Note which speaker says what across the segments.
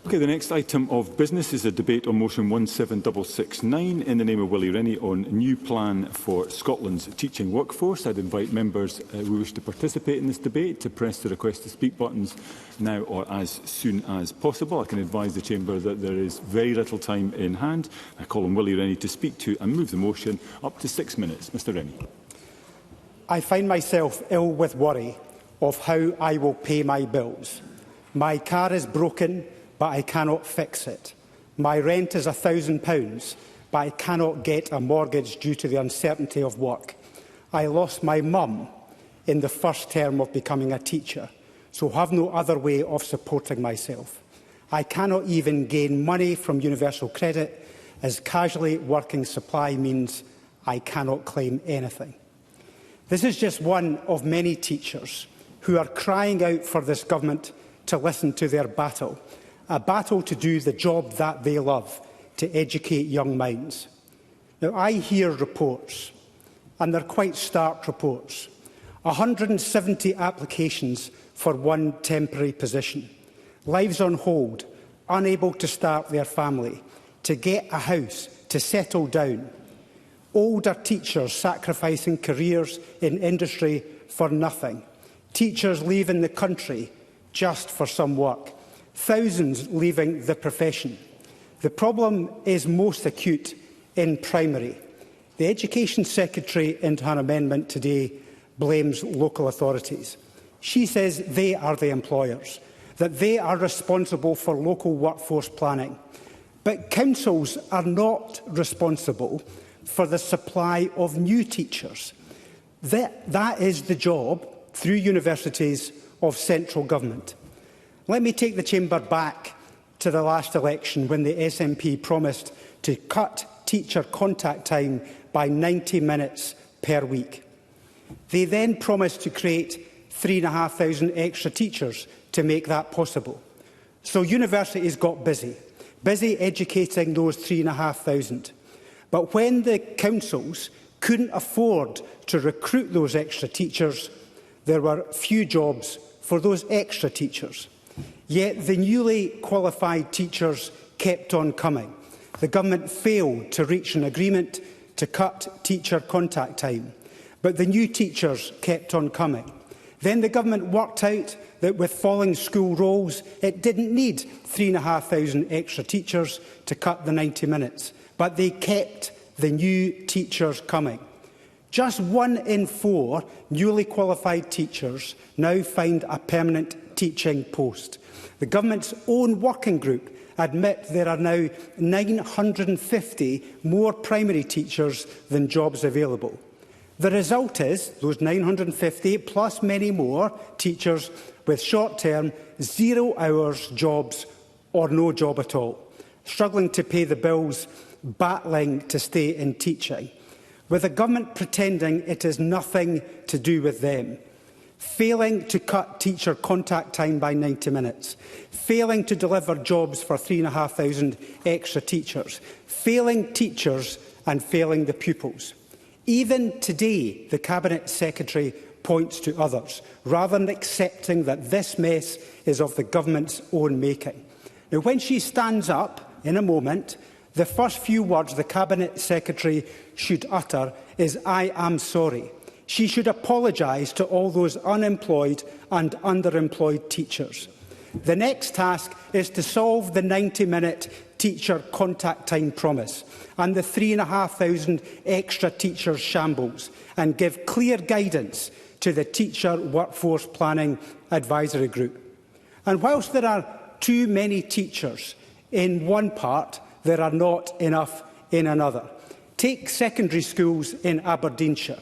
Speaker 1: Okay, the next item of business is a debate on motion 17669 in the name of Willie Rennie on new plan for Scotland's teaching workforce. I'd invite members who wish to participate in this debate to press the request to speak buttons now or as soon as possible. I can advise the Chamber that there is very little time in hand. I call on Willie Rennie to speak to and move the motion. Up to 6 minutes. Mr Rennie.
Speaker 2: I find myself ill with worry of how I will pay my bills. My car is broken, but I cannot fix it. My rent is £1,000, but I cannot get a mortgage due to the uncertainty of work. I lost my mum in the first term of becoming a teacher, so have no other way of supporting myself. I cannot even gain money from Universal Credit, as casually working supply means I cannot claim anything. This is just one of many teachers who are crying out for this government to listen to their battle. A battle to do the job that they love, to educate young minds. Now, I hear reports, and they're quite stark reports. 170 applications for one temporary position. Lives on hold, unable to start their family, to get a house, to settle down. Older teachers sacrificing careers in industry for nothing. Teachers leaving the country just for some work. Thousands leaving the profession. The problem is most acute in primary. The Education Secretary, in her amendment today, blames local authorities. She says they are the employers, that they are responsible for local workforce planning. But councils are not responsible for the supply of new teachers. That is the job, through universities, of central government. Let me take the Chamber back to the last election when the SNP promised to cut teacher contact time by 90 minutes per week. They then promised to create 3,500 extra teachers to make that possible. So universities got busy educating those 3,500. But when the councils couldn't afford to recruit those extra teachers, there were few jobs for those extra teachers. Yet the newly qualified teachers kept on coming. The government failed to reach an agreement to cut teacher contact time, but the new teachers kept on coming. Then the government worked out that with falling school rolls, it didn't need 3,500 extra teachers to cut the 90 minutes, but they kept the new teachers coming. Just 1 in 4 newly qualified teachers now find a permanent teaching post. The government's own working group admit there are now 950 more primary teachers than jobs available. The result is those 950 plus many more teachers with short-term, 0 hours jobs or no job at all, struggling to pay the bills, battling to stay in teaching, with the government pretending it is nothing to do with them. Failing to cut teacher contact time by 90 minutes, failing to deliver jobs for 3,500 extra teachers, failing teachers and failing the pupils. Even today, the Cabinet Secretary points to others, rather than accepting that this mess is of the government's own making. Now, when she stands up in a moment, the first few words the Cabinet Secretary should utter is, "I am sorry." She should apologise to all those unemployed and underemployed teachers. The next task is to solve the 90-minute teacher contact time promise and the 3,500 extra teachers shambles, and give clear guidance to the Teacher Workforce Planning Advisory Group. And whilst there are too many teachers in one part, there are not enough in another. Take secondary schools in Aberdeenshire.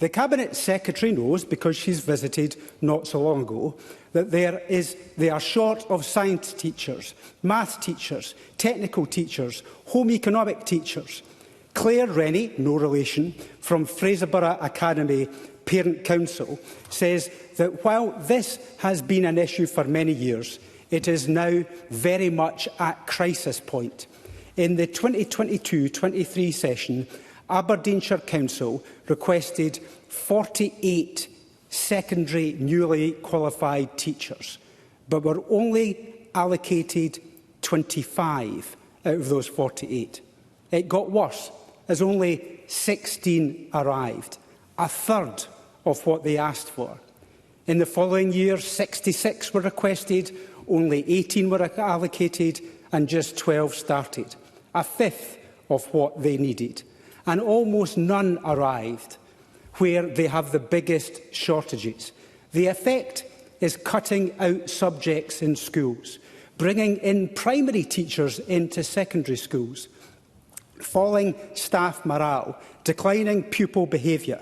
Speaker 2: The Cabinet Secretary knows, because she's visited not so long ago, that they are short of science teachers, maths teachers, technical teachers, home economic teachers. Claire Rennie, no relation, from Fraserburgh Academy Parent Council, says that while this has been an issue for many years, it is now very much at crisis point. In the 2022-23 session, Aberdeenshire Council requested 48 secondary newly qualified teachers, but were only allocated 25 out of those 48. It got worse, as only 16 arrived, a third of what they asked for. In the following year, 66 were requested, only 18 were allocated, and just 12 started, a fifth of what they needed. And almost none arrived where they have the biggest shortages. The effect is cutting out subjects in schools, bringing in primary teachers into secondary schools, falling staff morale, declining pupil behaviour.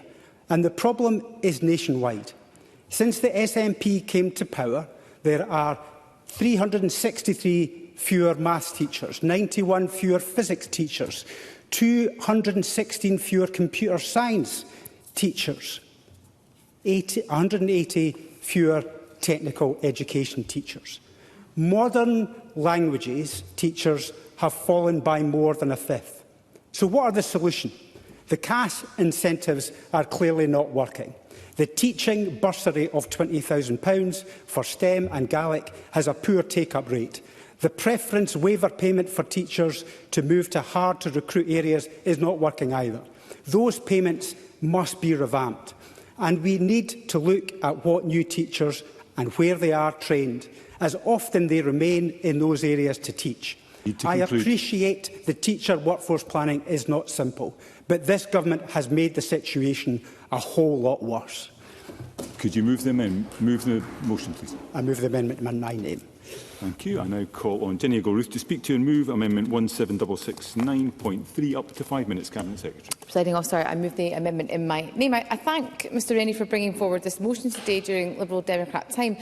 Speaker 2: And the problem is nationwide. Since the SNP came to power, there are 363 fewer maths teachers, 91 fewer physics teachers, 216 fewer computer science teachers, 180 fewer technical education teachers. Modern languages teachers have fallen by more than a fifth. So what are the solutions? The cash incentives are clearly not working. The teaching bursary of £20,000 for STEM and Gaelic has a poor take-up rate. The preference waiver payment for teachers to move to hard-to-recruit areas is not working either. Those payments must be revamped. And we need to look at what new teachers and where they are trained, as often they remain in those areas to teach. I appreciate the teacher workforce planning is not simple, but this government has made the situation a whole lot worse.
Speaker 1: Could you move the motion, please?
Speaker 2: I move the amendment in my name.
Speaker 1: Thank you. I now call on Jenny Agol-Ruth to speak to and move Amendment 17669.3. Up to 5 minutes, Cabinet Secretary.
Speaker 3: Presiding Officer, I move the amendment in my name. I thank Mr Rennie for bringing forward this motion today during Liberal Democrat time.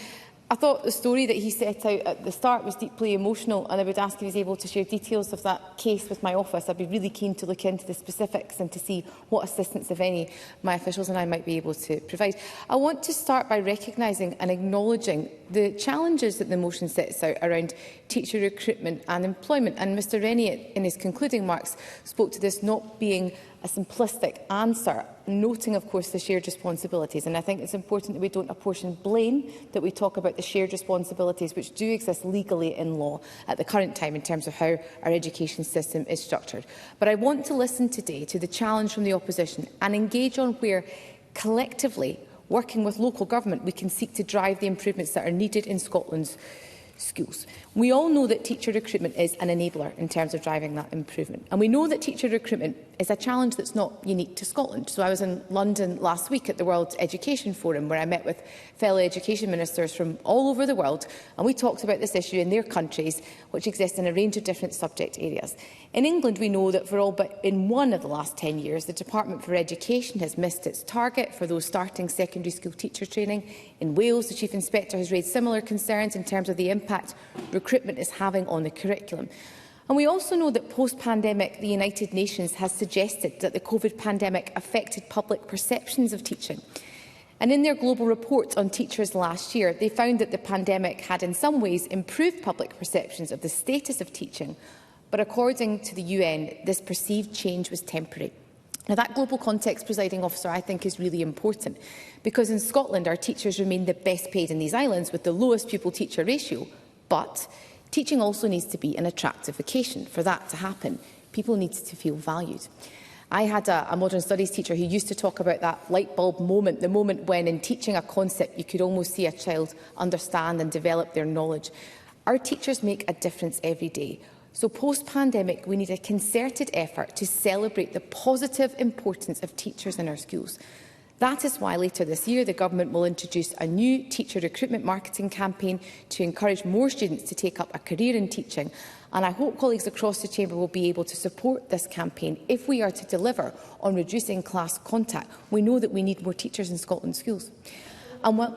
Speaker 3: I thought the story that he set out at the start was deeply emotional, and I would ask if he's able to share details of that case with my office. I'd be really keen to look into the specifics and to see what assistance, if any, my officials and I might be able to provide. I want to start by recognising and acknowledging the challenges that the motion sets out around teacher recruitment and employment. And Mr Rennie, in his concluding remarks, spoke to this not being a simplistic answer, noting, of course, the shared responsibilities. And I think it's important that we don't apportion blame, that we talk about the shared responsibilities which do exist legally in law at the current time in terms of how our education system is structured. But I want to listen today to the challenge from the opposition and engage on where, collectively, working with local government, we can seek to drive the improvements that are needed in Scotland's schools. We all know that teacher recruitment is an enabler in terms of driving that improvement. And we know that teacher recruitment is a challenge that's not unique to Scotland. So I was in London last week at the World Education Forum, where I met with fellow education ministers from all over the world, and we talked about this issue in their countries, which exist in a range of different subject areas. In England, we know that for all but in one of the last 10 years, the Department for Education has missed its target for those starting secondary school teacher training. In Wales, the Chief Inspector has raised similar concerns in terms of the impact recruitment is having on the curriculum. And we also know that post-pandemic, the United Nations has suggested that the COVID pandemic affected public perceptions of teaching. And in their global report on teachers last year, they found that the pandemic had in some ways improved public perceptions of the status of teaching. But according to the UN, this perceived change was temporary. Now, that global context, Presiding Officer, I think is really important, because in Scotland our teachers remain the best paid in these islands with the lowest pupil-teacher ratio. But teaching also needs to be an attractive vocation. For that to happen, people need to feel valued. I had a modern studies teacher who used to talk about that light bulb moment, the moment when in teaching a concept you could almost see a child understand and develop their knowledge. Our teachers make a difference every day. So post-pandemic, we need a concerted effort to celebrate the positive importance of teachers in our schools. That is why later this year the Government will introduce a new teacher recruitment marketing campaign to encourage more students to take up a career in teaching. And I hope colleagues across the Chamber will be able to support this campaign if we are to deliver on reducing class contact. We know that we need more teachers in Scotland's schools. And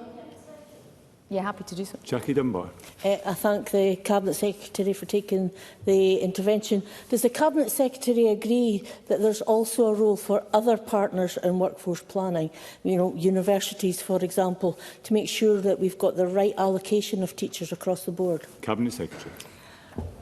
Speaker 3: happy to do so.
Speaker 1: Jackie Dunbar.
Speaker 4: I thank the Cabinet Secretary for taking the intervention. Does the Cabinet Secretary agree that there's also a role for other partners in workforce planning, universities, for example, to make sure that we've got the right allocation of teachers across the board?
Speaker 1: Cabinet Secretary.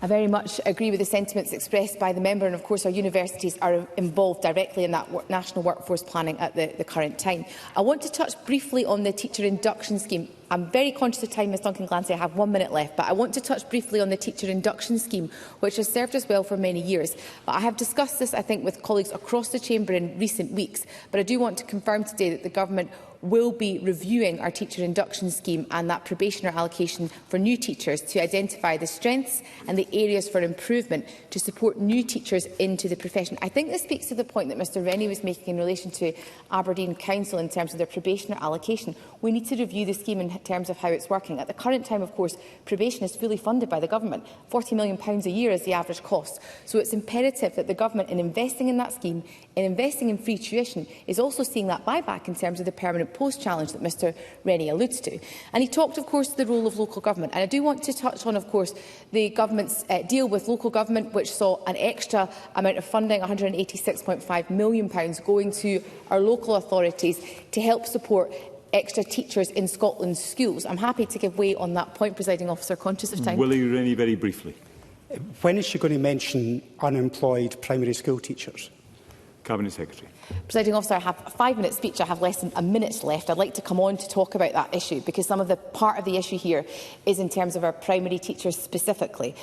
Speaker 3: I very much agree with the sentiments expressed by the member, and of course our universities are involved directly in that national workforce planning at the current time. I want to touch briefly on the teacher induction scheme. I'm very conscious of time, Ms Duncan Glancy. I have 1 minute left, but I want to touch briefly on the teacher induction scheme, which has served us well for many years. But I have discussed this, I think, with colleagues across the chamber in recent weeks. But I do want to confirm today that the government will be reviewing our teacher induction scheme and that probationary allocation for new teachers to identify the strengths and the areas for improvement to support new teachers into the profession. I think this speaks to the point that Mr Rennie was making in relation to Aberdeen Council in terms of their probationary allocation. We need to review the scheme in terms of how it's working. At the current time, of course, probation is fully funded by the government. £40 million a year is the average cost. So it's imperative that the government, in investing in that scheme, in investing in free tuition, is also seeing that buyback in terms of the permanent post challenge that Mr Rennie alludes to. And he talked, of course, the role of local government. And I do want to touch on, of course, the government's deal with local government, which saw an extra amount of funding, £186.5 million, going to our local authorities to help support extra teachers in Scotland's schools. I'm happy to give way on that point, Presiding Officer, conscious of time.
Speaker 1: Willie Rennie, very briefly.
Speaker 2: When is she going to mention unemployed primary school teachers?
Speaker 1: Cabinet Secretary.
Speaker 3: Presiding Officer, I have a 5-minute speech. I have less than a minute left. I'd like to come on to talk about that issue, because some of the part of the issue here is in terms of our primary teachers specifically.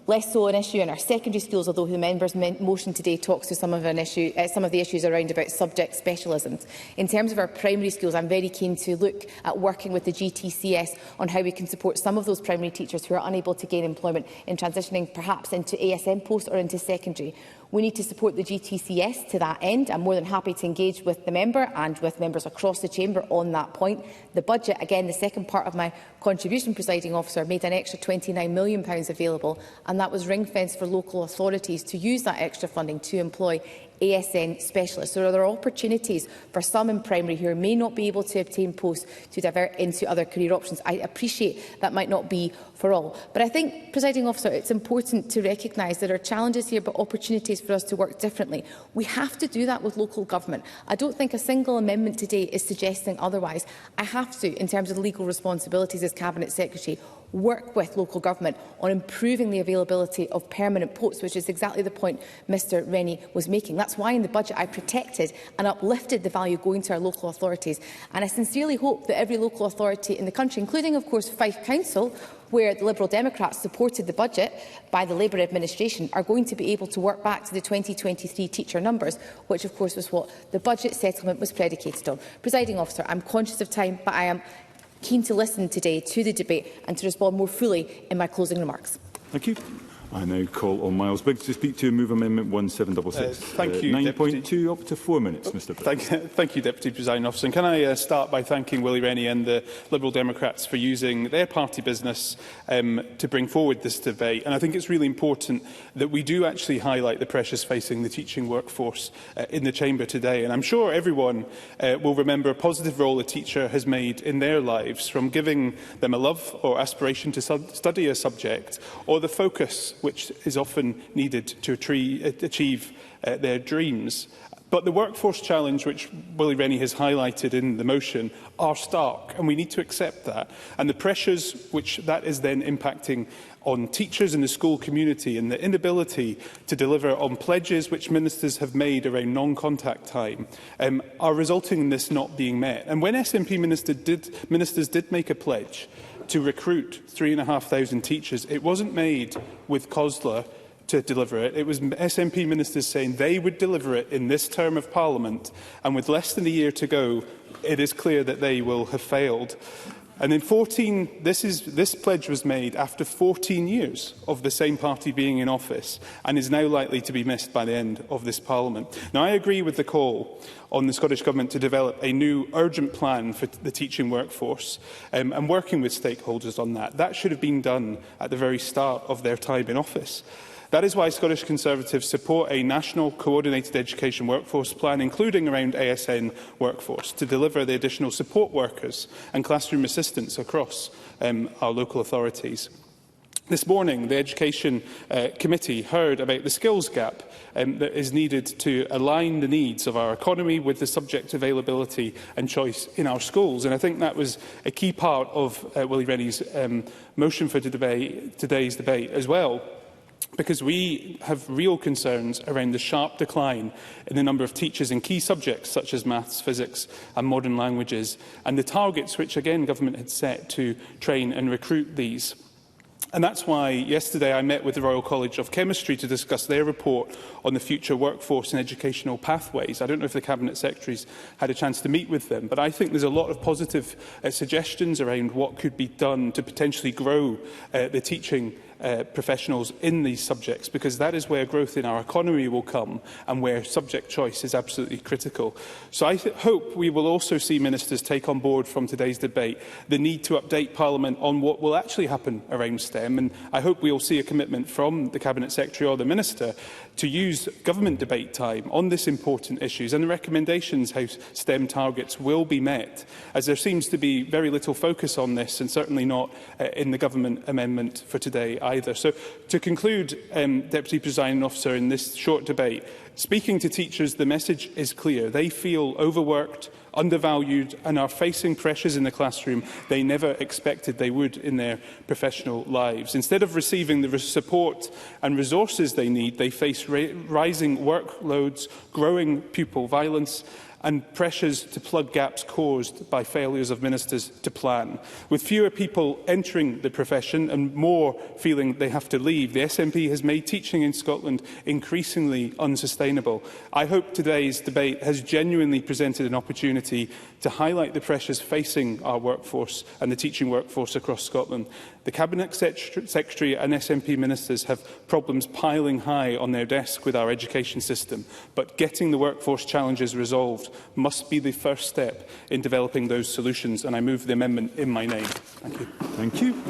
Speaker 3: Less so an issue in our secondary schools, although the member's motion today talks to some of the issues around about subject specialisms. In terms of our primary schools, I'm very keen to look at working with the GTCS on how we can support some of those primary teachers who are unable to gain employment in transitioning perhaps into ASM posts or into secondary. We need to support the GTCS to that end. I'm more than happy to engage with the member and with members across the chamber on that point. The budget, again, the second part of my contribution, Presiding Officer, made an extra £29 million available, and that was ring-fenced for local authorities to use that extra funding to employ ASN specialists. So there are opportunities for some in primary who may not be able to obtain posts to divert into other career options. I appreciate that might not be for all. But I think, Presiding Officer, it's important to recognise there are challenges here but opportunities for us to work differently. We have to do that with local government. I don't think a single amendment today is suggesting otherwise. I have to, in terms of legal responsibilities as Cabinet Secretary, work with local government on improving the availability of permanent posts, which is exactly the point Mr Rennie was making. That's why in the budget I protected and uplifted the value going to our local authorities. And I sincerely hope that every local authority in the country, including of course Fife Council, where the Liberal Democrats supported the budget by the Labour administration, are going to be able to work back to the 2023 teacher numbers, which of course was what the budget settlement was predicated on. Presiding Officer, I'm conscious of time, but I am keen to listen today to the debate and to respond more fully in my closing remarks.
Speaker 1: Thank you. I now call on Miles Biggs to speak to move Amendment 1766.
Speaker 5: Thank you,
Speaker 1: 9.2, up to 4 minutes, Mr President.
Speaker 5: Thank you, Deputy Presiding Officer. And can I start by thanking Willie Rennie and the Liberal Democrats for using their party business to bring forward this debate. And I think it's really important that we do actually highlight the pressures facing the teaching workforce in the Chamber today. And I'm sure everyone will remember a positive role a teacher has made in their lives, from giving them a love or aspiration to study a subject, or the focus which is often needed to achieve their dreams. But the workforce challenge which Willie Rennie has highlighted in the motion are stark, and we need to accept that. And the pressures which that is then impacting on teachers in the school community, and the inability to deliver on pledges which ministers have made around non-contact time, are resulting in this not being met. And when SNP ministers did make a pledge to recruit 3,500 teachers, it wasn't made with COSLA to deliver it. It was SNP ministers saying they would deliver it in this term of Parliament, and with less than a year to go, it is clear that they will have failed. And in this pledge was made after 14 years of the same party being in office, and is now likely to be missed by the end of this Parliament. Now, I agree with the call on the Scottish Government to develop a new urgent plan for the teaching workforce, and working with stakeholders on that. That should have been done at the very start of their time in office. That is why Scottish Conservatives support a national coordinated education workforce plan, including around ASN workforce, to deliver the additional support workers and classroom assistants across our local authorities. This morning, the Education Committee heard about the skills gap that is needed to align the needs of our economy with the subject availability and choice in our schools. And I think that was a key part of Willie Rennie's motion for today's debate as well. because we have real concerns around the sharp decline in the number of teachers in key subjects such as maths, physics and modern languages, and the targets which, again, government had set to train and recruit these. And that's why yesterday I met with the Royal College of Chemistry to discuss their report on the future workforce and educational pathways. I don't know if the Cabinet Secretaries had a chance to meet with them, but I think there's a lot of positive suggestions around what could be done to potentially grow the teaching professionals in these subjects, because that is where growth in our economy will come and where subject choice is absolutely critical. So I hope we will also see ministers take on board from today's debate the need to update Parliament on what will actually happen around STEM, and I hope we will see a commitment from the Cabinet Secretary or the Minister to use government debate time on this important issues and the recommendations how STEM targets will be met, as there seems to be very little focus on this, and certainly not in the government amendment for today either. So to conclude, Deputy Presiding Officer, in this short debate, speaking to teachers, the message is clear. They feel overworked, undervalued and are facing pressures in the classroom they never expected they would in their professional lives. Instead of receiving the support and resources they need, they face rising workloads, growing pupil violence and pressures to plug gaps caused by failures of ministers to plan. With fewer people entering the profession and more feeling they have to leave, the SNP has made teaching in Scotland increasingly unsustainable. I hope today's debate has genuinely presented an opportunity to highlight the pressures facing our workforce and the teaching workforce across Scotland. The Cabinet Secretary and SNP ministers have problems piling high on their desk with our education system, but getting the workforce challenges resolved must be the first step in developing those solutions, and I move the amendment in my name. Thank you.
Speaker 1: Thank you.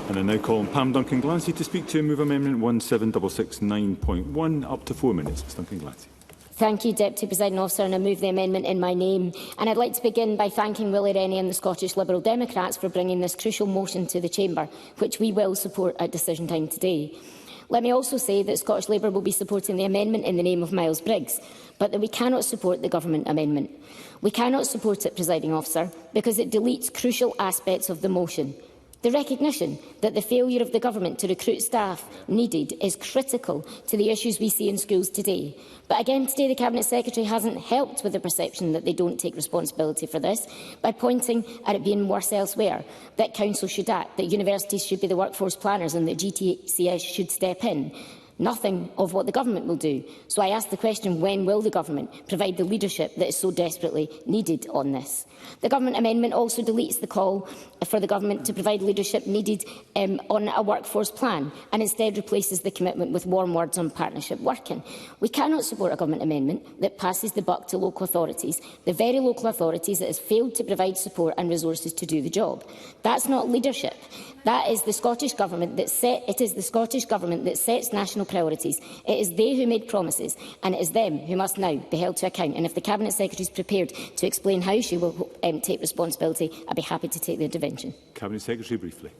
Speaker 1: And I now call on Pam Duncan-Glancy to speak to and move Amendment 17669.1. Up to 4 minutes. Ms Duncan-Glancy.
Speaker 6: Thank you, Deputy Presiding Officer, and I move the amendment in my name. And I'd like to begin by thanking Willie Rennie and the Scottish Liberal Democrats for bringing this crucial motion to the Chamber, which we will support at decision time today. Let me also say that Scottish Labour will be supporting the amendment in the name of Miles Briggs, but that we cannot support the Government amendment. We cannot support it, Presiding Officer, because it deletes crucial aspects of the motion. The recognition that the failure of the Government to recruit staff needed is critical to the issues we see in schools today. But again, today the Cabinet Secretary hasn't helped with the perception that they don't take responsibility for this by pointing at it being worse elsewhere, that council should act, that universities should be the workforce planners and that GTCS should step in. Nothing of what the Government will do. So I ask the question, when will the Government provide the leadership that is so desperately needed on this? The Government amendment also deletes the call for the Government to provide leadership needed on a workforce plan and instead replaces the commitment with warm words on partnership working. We cannot support a Government amendment that passes the buck to local authorities, the very local authorities that has failed to provide support and resources to do the job. That's not leadership. That is the Scottish Government that sets national priorities. It is they who made promises, and it is them who must now be held to account. And if the Cabinet Secretary is prepared to explain how she will take responsibility, I'd be happy to take the intervention.
Speaker 1: Cabinet Secretary, briefly.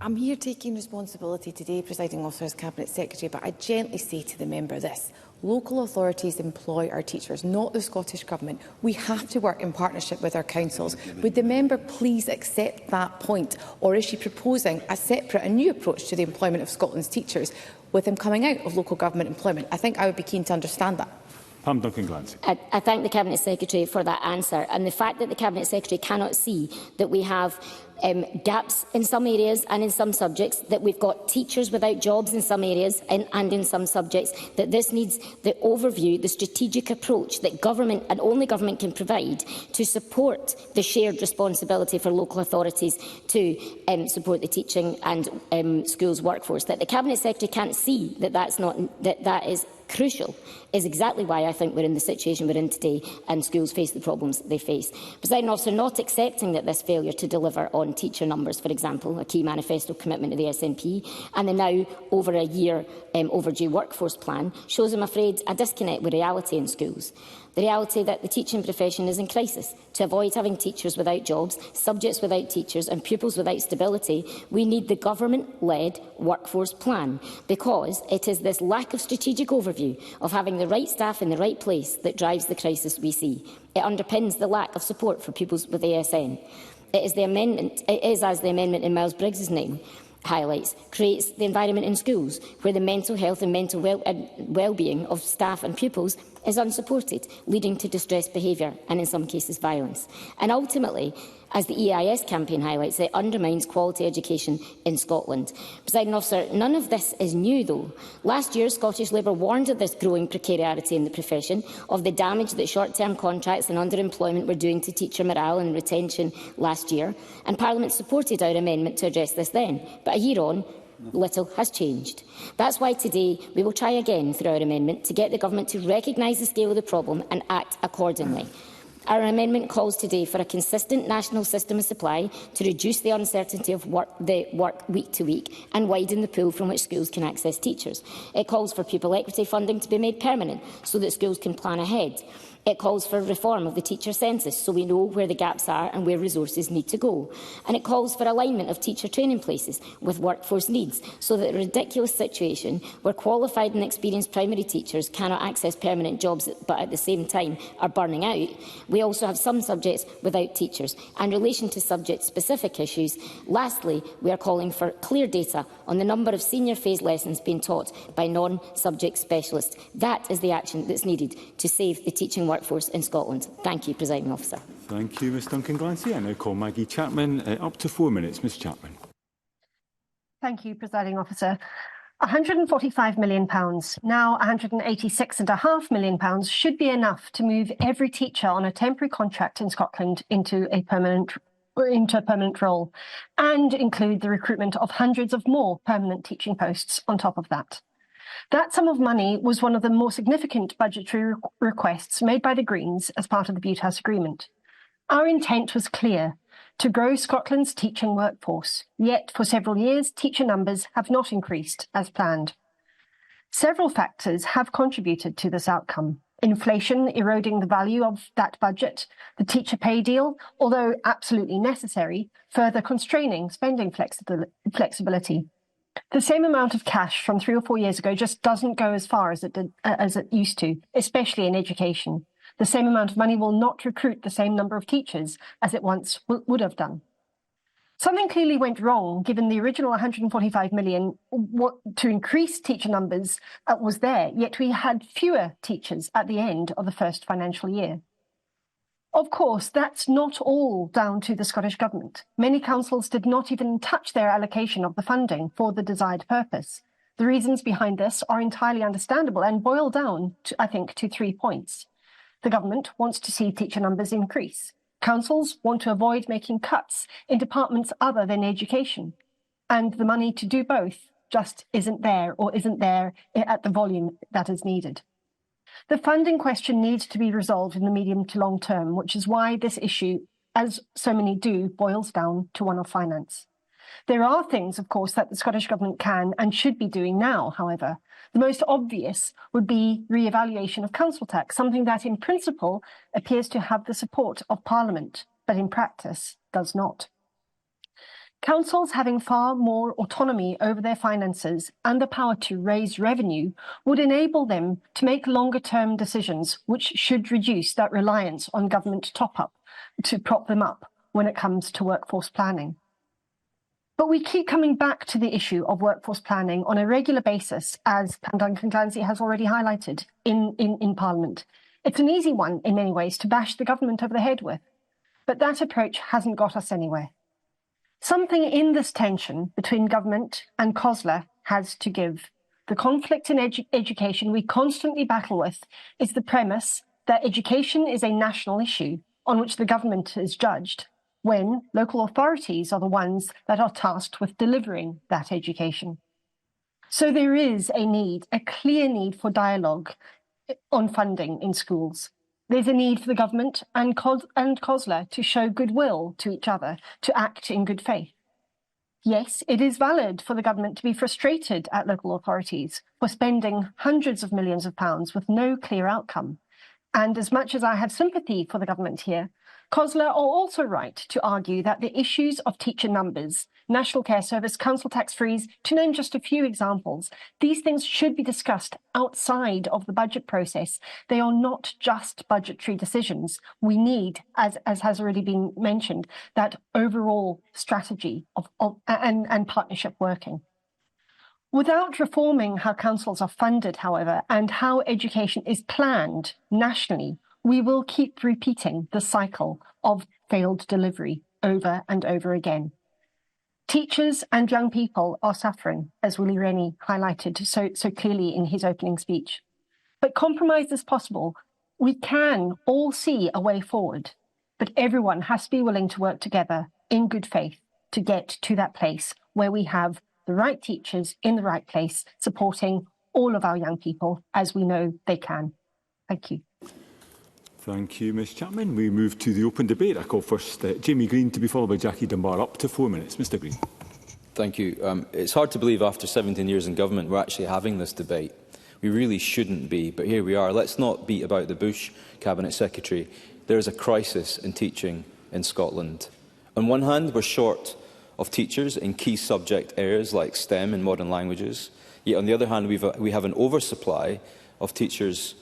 Speaker 3: I'm here taking responsibility today, Presiding Officer, as Cabinet Secretary, but I gently say to the member this. Local authorities employ our teachers, not the Scottish Government. We have to work in partnership with our councils. Would the member please accept that point, or is she proposing a separate and new approach to the employment of Scotland's teachers, with them coming out of local government employment? I think I would be keen to understand that.
Speaker 1: Pam Duncan-Glancy.
Speaker 6: I thank the Cabinet Secretary for that answer. And the fact that the Cabinet Secretary cannot see that we have gaps in some areas and in some subjects, that we've got teachers without jobs in some areas and in some subjects, that this needs the overview, the strategic approach that government and only government can provide to support the shared responsibility for local authorities to support the teaching and schools workforce. That the Cabinet Secretary can't see that that is crucial is exactly why I think we're in the situation we're in today and schools face the problems they face. Presiding Officer, not accepting that this failure to deliver on teacher numbers, for example, a key manifesto commitment of the SNP, and the now over a year overdue workforce plan, shows, I'm afraid, a disconnect with reality in schools. The reality that the teaching profession is in crisis. To avoid having teachers without jobs, subjects without teachers and pupils without stability, we need the government-led workforce plan, because it is this lack of strategic overview of having the right staff in the right place that drives the crisis we see. It underpins the lack of support for pupils with ASN. It is, as the amendment in Miles Briggs' name. highlights, creates the environment in schools where the mental health and mental well-being of staff and pupils is unsupported, leading to distressed behaviour and, in some cases, violence. And ultimately, as the EIS campaign highlights, it undermines quality education in Scotland. Presiding Officer, none of this is new, though. Last year, Scottish Labour warned of this growing precarity in the profession, of the damage that short-term contracts and underemployment were doing to teacher morale and retention last year, and Parliament supported our amendment to address this then. But a year on, little has changed. That's why today we will try again through our amendment to get the Government to recognise the scale of the problem and act accordingly. Our amendment calls today for a consistent national system of supply to reduce the uncertainty of work week to week and widen the pool from which schools can access teachers. It calls for pupil equity funding to be made permanent so that schools can plan ahead. It calls for reform of the teacher census so we know where the gaps are and where resources need to go. And it calls for alignment of teacher training places with workforce needs so that the ridiculous situation where qualified and experienced primary teachers cannot access permanent jobs but at the same time are burning out. We also have some subjects without teachers. And in relation to subject-specific issues, lastly, we are calling for clear data on the number of senior phase lessons being taught by non-subject specialists. That is the action that's needed to save the teaching workforce in Scotland. Thank you, Presiding Officer.
Speaker 1: Thank you, Ms Duncan Glancy. I now call Maggie Chapman. Up to 4 minutes. Ms Chapman.
Speaker 7: Thank you, Presiding Officer. £145 million, now £186.5 million, should be enough to move every teacher on a temporary contract in Scotland into a permanent role and include the recruitment of hundreds of more permanent teaching posts on top of that. That sum of money was one of the more significant budgetary requests made by the Greens as part of the Butte House Agreement. Our intent was clear: to grow Scotland's teaching workforce, yet for several years teacher numbers have not increased as planned. Several factors have contributed to this outcome. Inflation eroding the value of that budget, the teacher pay deal, although absolutely necessary, further constraining spending flexibility. The same amount of cash from 3 or 4 years ago just doesn't go as far as it used to, especially in education. The same amount of money will not recruit the same number of teachers as it once would have done. Something clearly went wrong, given the original £145 million to increase teacher numbers was there, yet we had fewer teachers at the end of the first financial year. Of course, that's not all down to the Scottish Government. Many councils did not even touch their allocation of the funding for the desired purpose. The reasons behind this are entirely understandable and boil down, I think, to 3 points. The Government wants to see teacher numbers increase. Councils want to avoid making cuts in departments other than education. And the money to do both just isn't there at the volume that is needed. The funding question needs to be resolved in the medium to long term, which is why this issue, as so many do, boils down to one of finance. There are things, of course, that the Scottish Government can and should be doing now, however. The most obvious would be re-evaluation of council tax, something that in principle appears to have the support of Parliament, but in practice does not. Councils having far more autonomy over their finances and the power to raise revenue would enable them to make longer-term decisions, which should reduce that reliance on government top-up to prop them up when it comes to workforce planning. But we keep coming back to the issue of workforce planning on a regular basis, as Duncan Glancy has already highlighted in Parliament. It's an easy one in many ways to bash the government over the head with, but that approach hasn't got us anywhere. Something in this tension between government and COSLA has to give. The conflict in education we constantly battle with is the premise that education is a national issue on which the government is judged, when local authorities are the ones that are tasked with delivering that education. So there is a clear need for dialogue on funding in schools. There's a need for the government and COSLA to show goodwill to each other, to act in good faith. Yes, it is valid for the government to be frustrated at local authorities for spending hundreds of millions of pounds with no clear outcome. And as much as I have sympathy for the government here, COSLA are also right to argue that the issues of teacher numbers, National Care Service, council tax freeze, to name just a few examples, these things should be discussed outside of the budget process. They are not just budgetary decisions. We need, as has already been mentioned, that overall strategy and partnership working. Without reforming how councils are funded, however, and how education is planned nationally, we will keep repeating the cycle of failed delivery over and over again. Teachers and young people are suffering, as Willie Rennie highlighted so clearly in his opening speech. But compromise is possible. We can all see a way forward, but everyone has to be willing to work together in good faith to get to that place where we have the right teachers in the right place, supporting all of our young people as we know they can. Thank you.
Speaker 1: Thank you, Ms Chapman. We move to the open debate. I call first Jamie Green, to be followed by Jackie Dunbar. Up to 4 minutes. Mr Green.
Speaker 8: Thank you. It's hard to believe after 17 years in government we're actually having this debate. We really shouldn't be, but here we are. Let's not beat about the bush, Cabinet Secretary. There is a crisis in teaching in Scotland. On one hand, we're short of teachers in key subject areas like STEM and modern languages. Yet on the other hand, we have an oversupply of teachers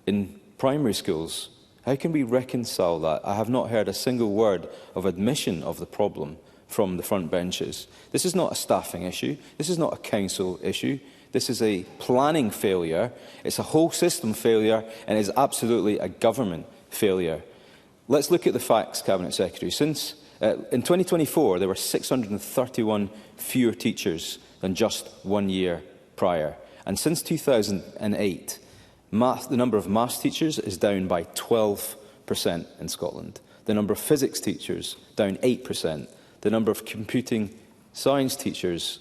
Speaker 8: in primary schools. How can we reconcile that? I have not heard a single word of admission of the problem from the front benches. This is not a staffing issue. This is not a council issue. This is a planning failure. It's a whole system failure, and it is absolutely a government failure. Let's look at the facts, Cabinet Secretary. Since in 2024, there were 631 fewer teachers than just 1 year prior. And since 2008, the number of maths teachers is down by 12% in Scotland. The number of physics teachers down 8%. The number of computing science teachers,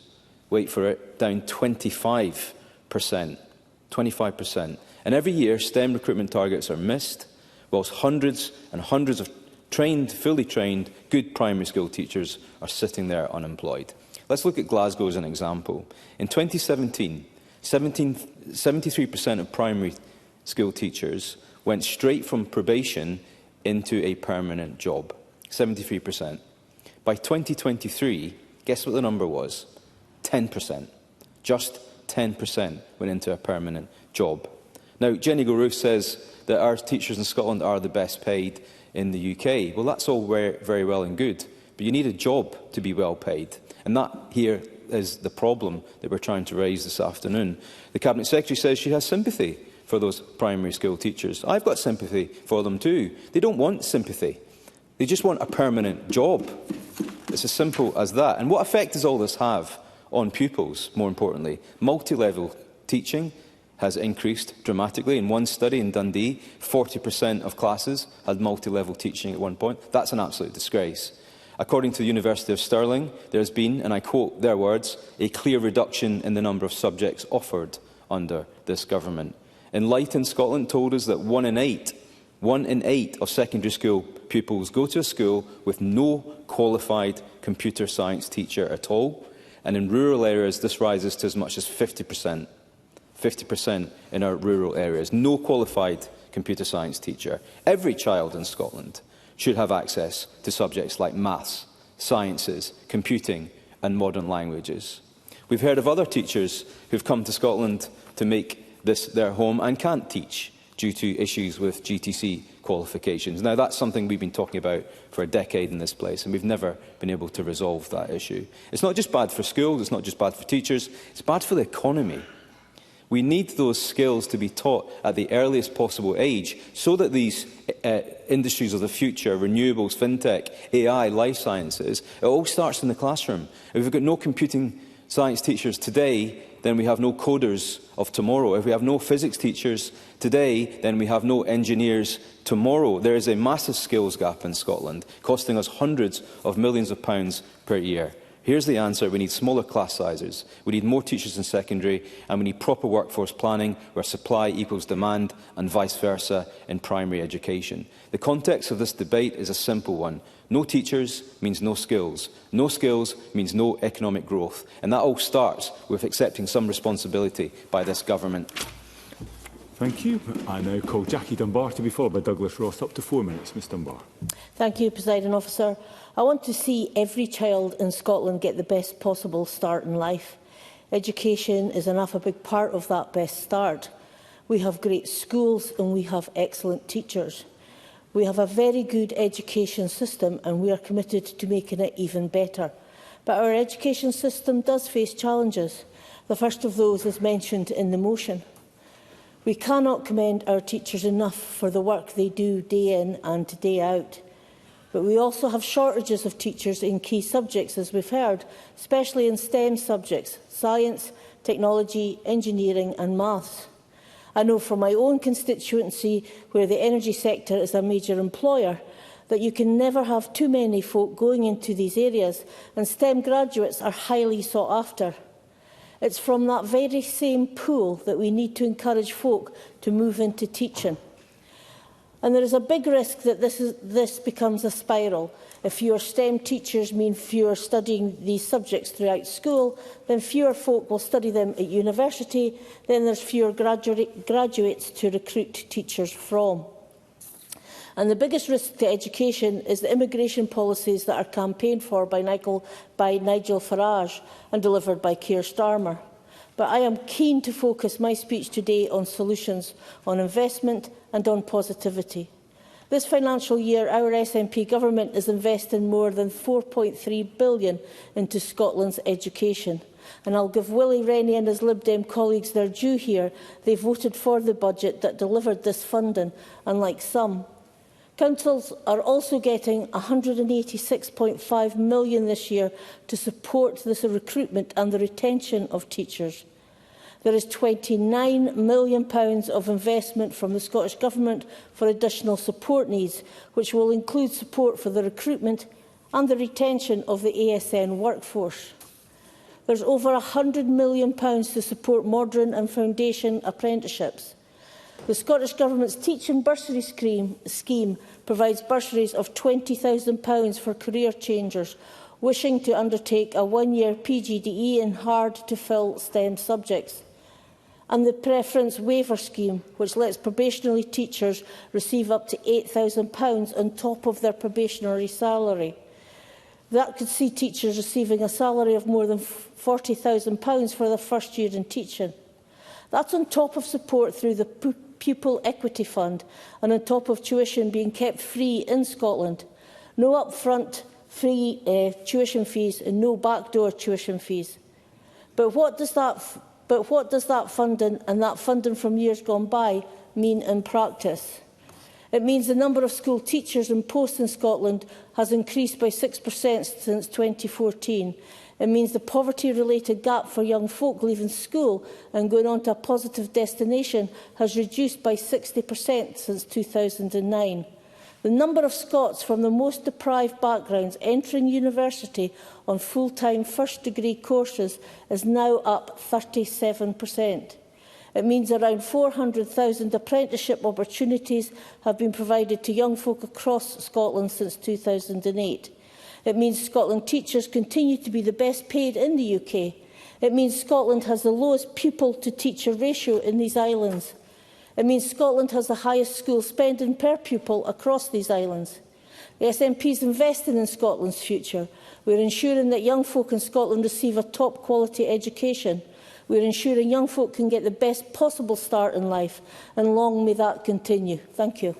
Speaker 8: wait for it, down 25%. 25%. And every year, STEM recruitment targets are missed, whilst hundreds and hundreds of fully trained, good primary school teachers are sitting there unemployed. Let's look at Glasgow as an example. In 2017, 73% of primary school teachers went straight from probation into a permanent job. 73%. By 2023, guess what the number was? 10%. Just 10% went into a permanent job. Now, Jenny Gilruth says that our teachers in Scotland are the best paid in the UK. Well, that's all very well and good, but you need a job to be well paid. And that here is the problem that we're trying to raise this afternoon. The Cabinet Secretary says she has sympathy for those primary school teachers. I've got sympathy for them too. They don't want sympathy. They just want a permanent job. It's as simple as that. And what effect does all this have on pupils, more importantly? Multi-level teaching has increased dramatically. In one study in Dundee, 40% of classes had multi-level teaching at one point. That's an absolute disgrace. According to the University of Stirling, there has been, and I quote their words, a clear reduction in the number of subjects offered under this government. Enlighten Scotland told us that 1 in 8 of secondary school pupils go to a school with no qualified computer science teacher at all. And in rural areas, this rises to as much as 50%. 50% in our rural areas. No qualified computer science teacher. Every child in Scotland should have access to subjects like maths, sciences, computing and modern languages. We've heard of other teachers who've come to Scotland to make this their home and can't teach due to issues with GTC qualifications. Now, that's something we've been talking about for a decade in this place, and we've never been able to resolve that issue. It's not just bad for schools, it's not just bad for teachers, it's bad for the economy. We need those skills to be taught at the earliest possible age so that these industries of the future, renewables, fintech, AI, life sciences, it all starts in the classroom. If we've got no computing science teachers today, then we have no coders of tomorrow. If we have no physics teachers today, then we have no engineers tomorrow. There is a massive skills gap in Scotland, costing us hundreds of millions of pounds per year. Here's the answer. We need smaller class sizes. We need more teachers in secondary, and we need proper workforce planning where supply equals demand and vice versa in primary education. The context of this debate is a simple one. No teachers means no skills. No skills means no economic growth. And that all starts with accepting some responsibility by this government.
Speaker 1: Thank you. I now call Jackie Dunbar to be followed by Douglas Ross. Up to 4 minutes, Ms Dunbar.
Speaker 4: Thank you, Presiding Officer. I want to see every child in Scotland get the best possible start in life. Education is enough a big part of that best start. We have great schools and we have excellent teachers. We have a very good education system and we are committed to making it even better. But our education system does face challenges. The first of those is mentioned in the motion. We cannot commend our teachers enough for the work they do day in and day out. But we also have shortages of teachers in key subjects, as we've heard, especially in STEM subjects, science, technology, engineering and maths. I know from my own constituency, where the energy sector is a major employer, that you can never have too many folk going into these areas, and STEM graduates are highly sought after. It's from that very same pool that we need to encourage folk to move into teaching. And there is a big risk that this becomes a spiral. If fewer STEM teachers mean fewer studying these subjects throughout school, then fewer folk will study them at university, then there's fewer graduates to recruit teachers from. And the biggest risk to education is the immigration policies that are campaigned for by Nigel Farage and delivered by Keir Starmer. But I am keen to focus my speech today on solutions, on investment and on positivity. This financial year, our SNP government is investing more than £4.3 billion into Scotland's education. And I'll give Willie Rennie and his Lib Dem colleagues their due here. They voted for the budget that delivered this funding, unlike some. Councils are also getting £186.5 million this year to support this recruitment and the retention of teachers. There is £29 million of investment from the Scottish Government for additional support needs, which will include support for the recruitment and the retention of the ASN workforce. There is over £100 million to support modern and foundation apprenticeships. The Scottish Government's Teaching Bursary scheme provides bursaries of £20,000 for career changers wishing to undertake a one-year PGDE in hard-to-fill STEM subjects. And the Preference Waiver Scheme, which lets probationary teachers receive up to £8,000 on top of their probationary salary. That could see teachers receiving a salary of more than £40,000 for their first year in teaching. That's on top of support through the Pupil Equity Fund and on top of tuition being kept free in Scotland. No upfront free tuition fees and no backdoor tuition fees. But what does that funding and that funding from years gone by mean in practice? It means the number of school teachers in post in Scotland has increased by 6% since 2014. It means the poverty-related gap for young folk leaving school and going on to a positive destination has reduced by 60% since 2009. The number of Scots from the most deprived backgrounds entering university on full-time first-degree courses is now up 37%. It means around 400,000 apprenticeship opportunities have been provided to young folk across Scotland since 2008. It means Scotland teachers continue to be the best paid in the UK. It means Scotland has the lowest pupil-to-teacher ratio in these islands. It means Scotland has the highest school spending per pupil across these islands. The SNP is investing in Scotland's future. We are ensuring that young folk in Scotland receive a top-quality education. We are ensuring young folk can get the best possible start in life, and long may that continue. Thank you.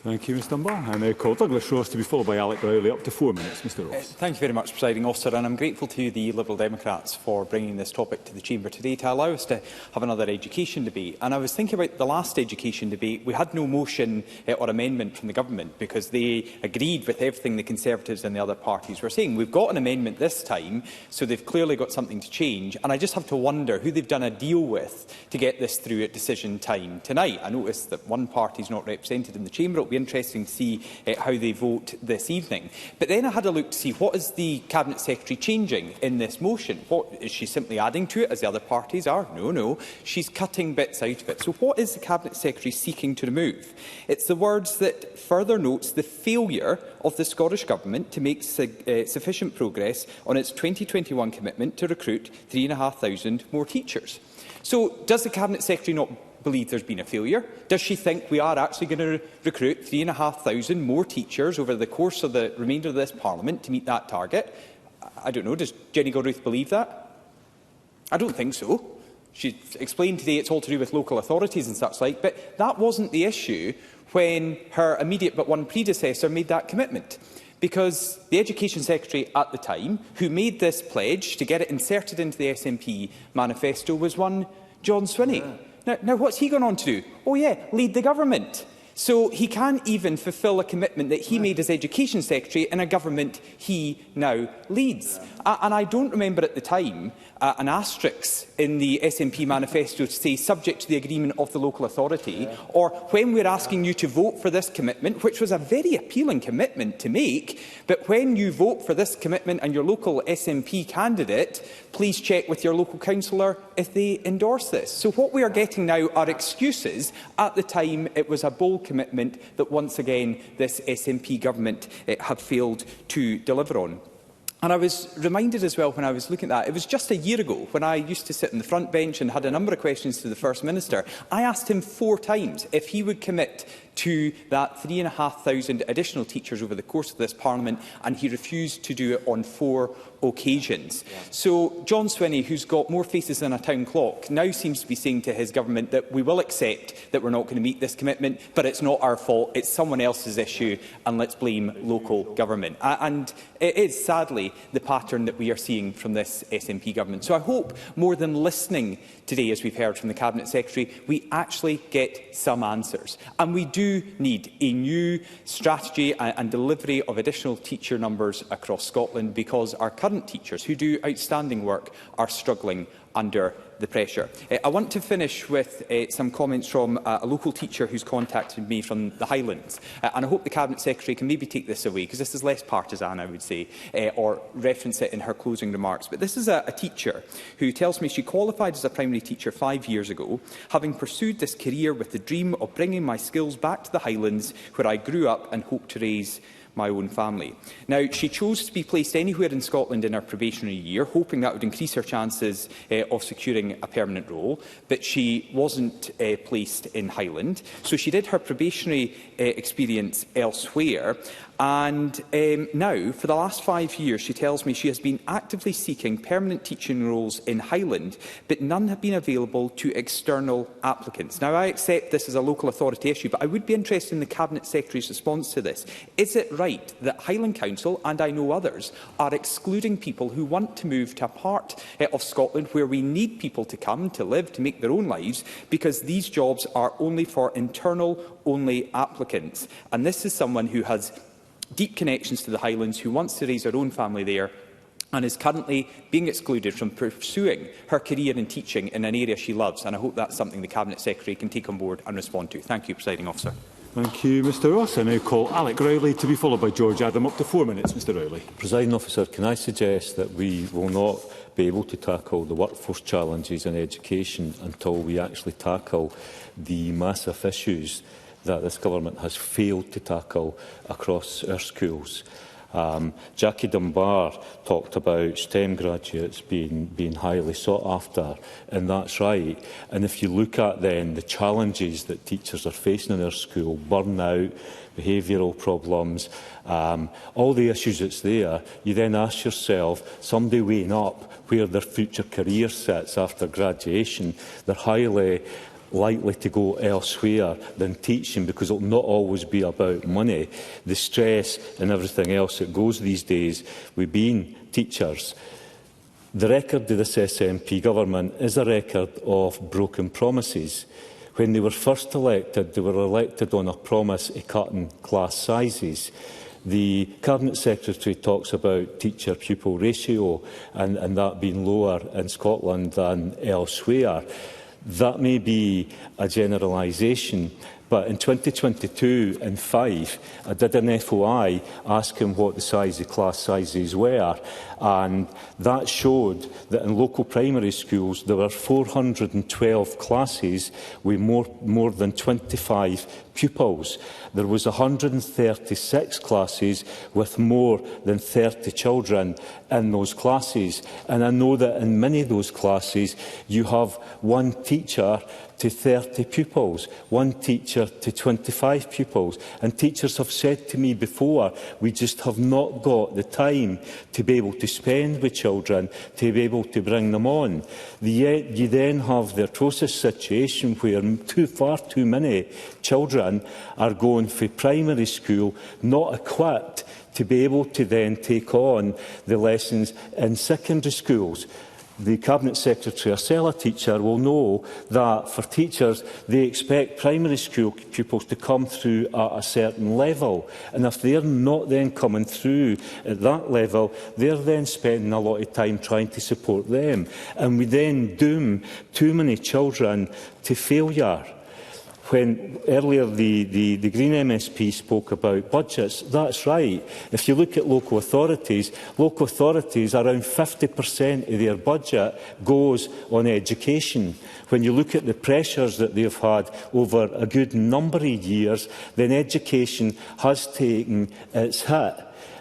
Speaker 1: Thank you, Ms Dunbar. I now call Douglas Ross to be followed by Alec Rowley. Up to 4 minutes, Mr Ross.
Speaker 9: Thank you very much, Presiding Officer, and I'm grateful to the Liberal Democrats for bringing this topic to the Chamber today to allow us to have another education debate. And I was thinking about the last education debate. We had no motion or amendment from the Government because they agreed with everything the Conservatives and the other parties were saying. We've got an amendment this time, so they've clearly got something to change. And I just have to wonder who they've done a deal with to get this through at decision time tonight. I noticed that one party is not represented in the Chamber. It will be interesting to see how they vote this evening. But then I had a look to see what is the Cabinet Secretary changing in this motion. What, is she simply adding to it, as the other parties are? No. She's cutting bits out of it. So what is the Cabinet Secretary seeking to remove? It's the words that further notes the failure of the Scottish Government to make sufficient progress on its 2021 commitment to recruit 3,500 more teachers. So does the Cabinet Secretary not believe there's been a failure? Does she think we are actually going to recruit 3,500 more teachers over the course of the remainder of this Parliament to meet that target? I don't know. Does Jenny Gilruth believe that? I don't think so. She explained today it's all to do with local authorities and such like, but that wasn't the issue when her immediate but one predecessor made that commitment. Because the Education Secretary at the time, who made this pledge to get it inserted into the SNP manifesto, was one John Swinney. Now, what's he gone on to do? Oh yeah, lead the government. So he can't even fulfil a commitment that he made as Education Secretary in a government he now leads. And I don't remember at the time an asterisk in the SNP manifesto to say subject to the agreement of the local authority, or when we're asking you to vote for this commitment, which was a very appealing commitment to make, but when you vote for this commitment and your local SNP candidate, please check with your local councillor if they endorse this. So what we are getting now are excuses. At the time, it was a bold commitment that once again this SNP government had failed to deliver on. And I was reminded as well when I was looking at that, it was just a year ago when I used to sit in the front bench and had a number of questions to the First Minister. I asked him 4 times if he would commit to that 3,500 additional teachers over the course of this Parliament, and he refused to do it on 4 occasions. So John Swinney, who's got more faces than a town clock, now seems to be saying to his government that we will accept that we're not going to meet this commitment, but it's not our fault, it's someone else's issue, and let's blame local government. And it is sadly the pattern that we are seeing from this SNP government. So I hope, more than listening today, as we've heard from the Cabinet Secretary, we actually get some answers. And we do need a new strategy and delivery of additional teacher numbers across Scotland, because our current teachers who do outstanding work are struggling under the pressure. I want to finish with some comments from a local teacher who's contacted me from the Highlands. And I hope the Cabinet Secretary can maybe take this away, because this is less partisan, I would say, or reference it in her closing remarks. But this is a teacher who tells me she qualified as a primary teacher 5 years ago, having pursued this career with the dream of bringing my skills back to the Highlands, where I grew up and hoped to raise my own family. Now, she chose to be placed anywhere in Scotland in her probationary year, hoping that would increase her chances of securing a permanent role, but she wasn't placed in Highland. So she did her probationary experience elsewhere, and now, for the last 5 years, she tells me she has been actively seeking permanent teaching roles in Highland, but none have been available to external applicants. Now, I accept this is a local authority issue, but I would be interested in the Cabinet Secretary's response to this. Is it right that Highland Council, and I know others, are excluding people who want to move to a part of Scotland where we need people to come, to live, to make their own lives, because these jobs are only for internal-only applicants? And this is someone who has deep connections to the Highlands, who wants to raise her own family there, and is currently being excluded from pursuing her career in teaching in an area she loves. And I hope that's something the Cabinet Secretary can take on board and respond to. Thank you, Presiding Officer.
Speaker 1: Thank you, Mr Ross. I now call Alec Rowley to be followed by George Adam. Up to 4 minutes, Mr Rowley.
Speaker 10: Presiding Officer, can I suggest that we will not be able to tackle the workforce challenges in education until we actually tackle the massive issues that this government has failed to tackle across our schools. Jackie Dunbar talked about STEM graduates being highly sought after, and that's right. And if you look at then the challenges that teachers are facing in their school, burnout, behavioural problems, all the issues that's there, you then ask yourself, somebody weighing up where their future career sits after graduation, they're highly likely to go elsewhere than teaching, because it will not always be about money, the stress and everything else that goes these days with being teachers. The record of this SNP government is a record of broken promises. When they were first elected, they were elected on a promise of cutting class sizes. The Cabinet Secretary talks about teacher-pupil ratio and that being lower in Scotland than elsewhere. That may be a generalisation, but in 2022 and 5, I did an FOI asking what the size of class sizes were, and that showed that in local primary schools there were 412 classes with more than 25 pupils. There was 136 classes with more than 30 children in those classes. And I know that in many of those classes you have one teacher to 30 pupils, one teacher to 25 pupils. And teachers have said to me before, we just have not got the time to be able to spend with children, to be able to bring them on. Yet you then have the atrocious situation where far too many children are going for primary school not equipped to be able to then take on the lessons in secondary schools. The Cabinet Secretary, a CELA teacher, will know that for teachers, they expect primary school pupils to come through at a certain level. And if they're not then coming through at that level, they're then spending a lot of time trying to support them. And we then doom too many children to failure. When earlier the Green MSP spoke about budgets, that's right. If you look at local authorities, around 50% of their budget goes on education. When you look at the pressures that they've had over a good number of years, then education has taken its hit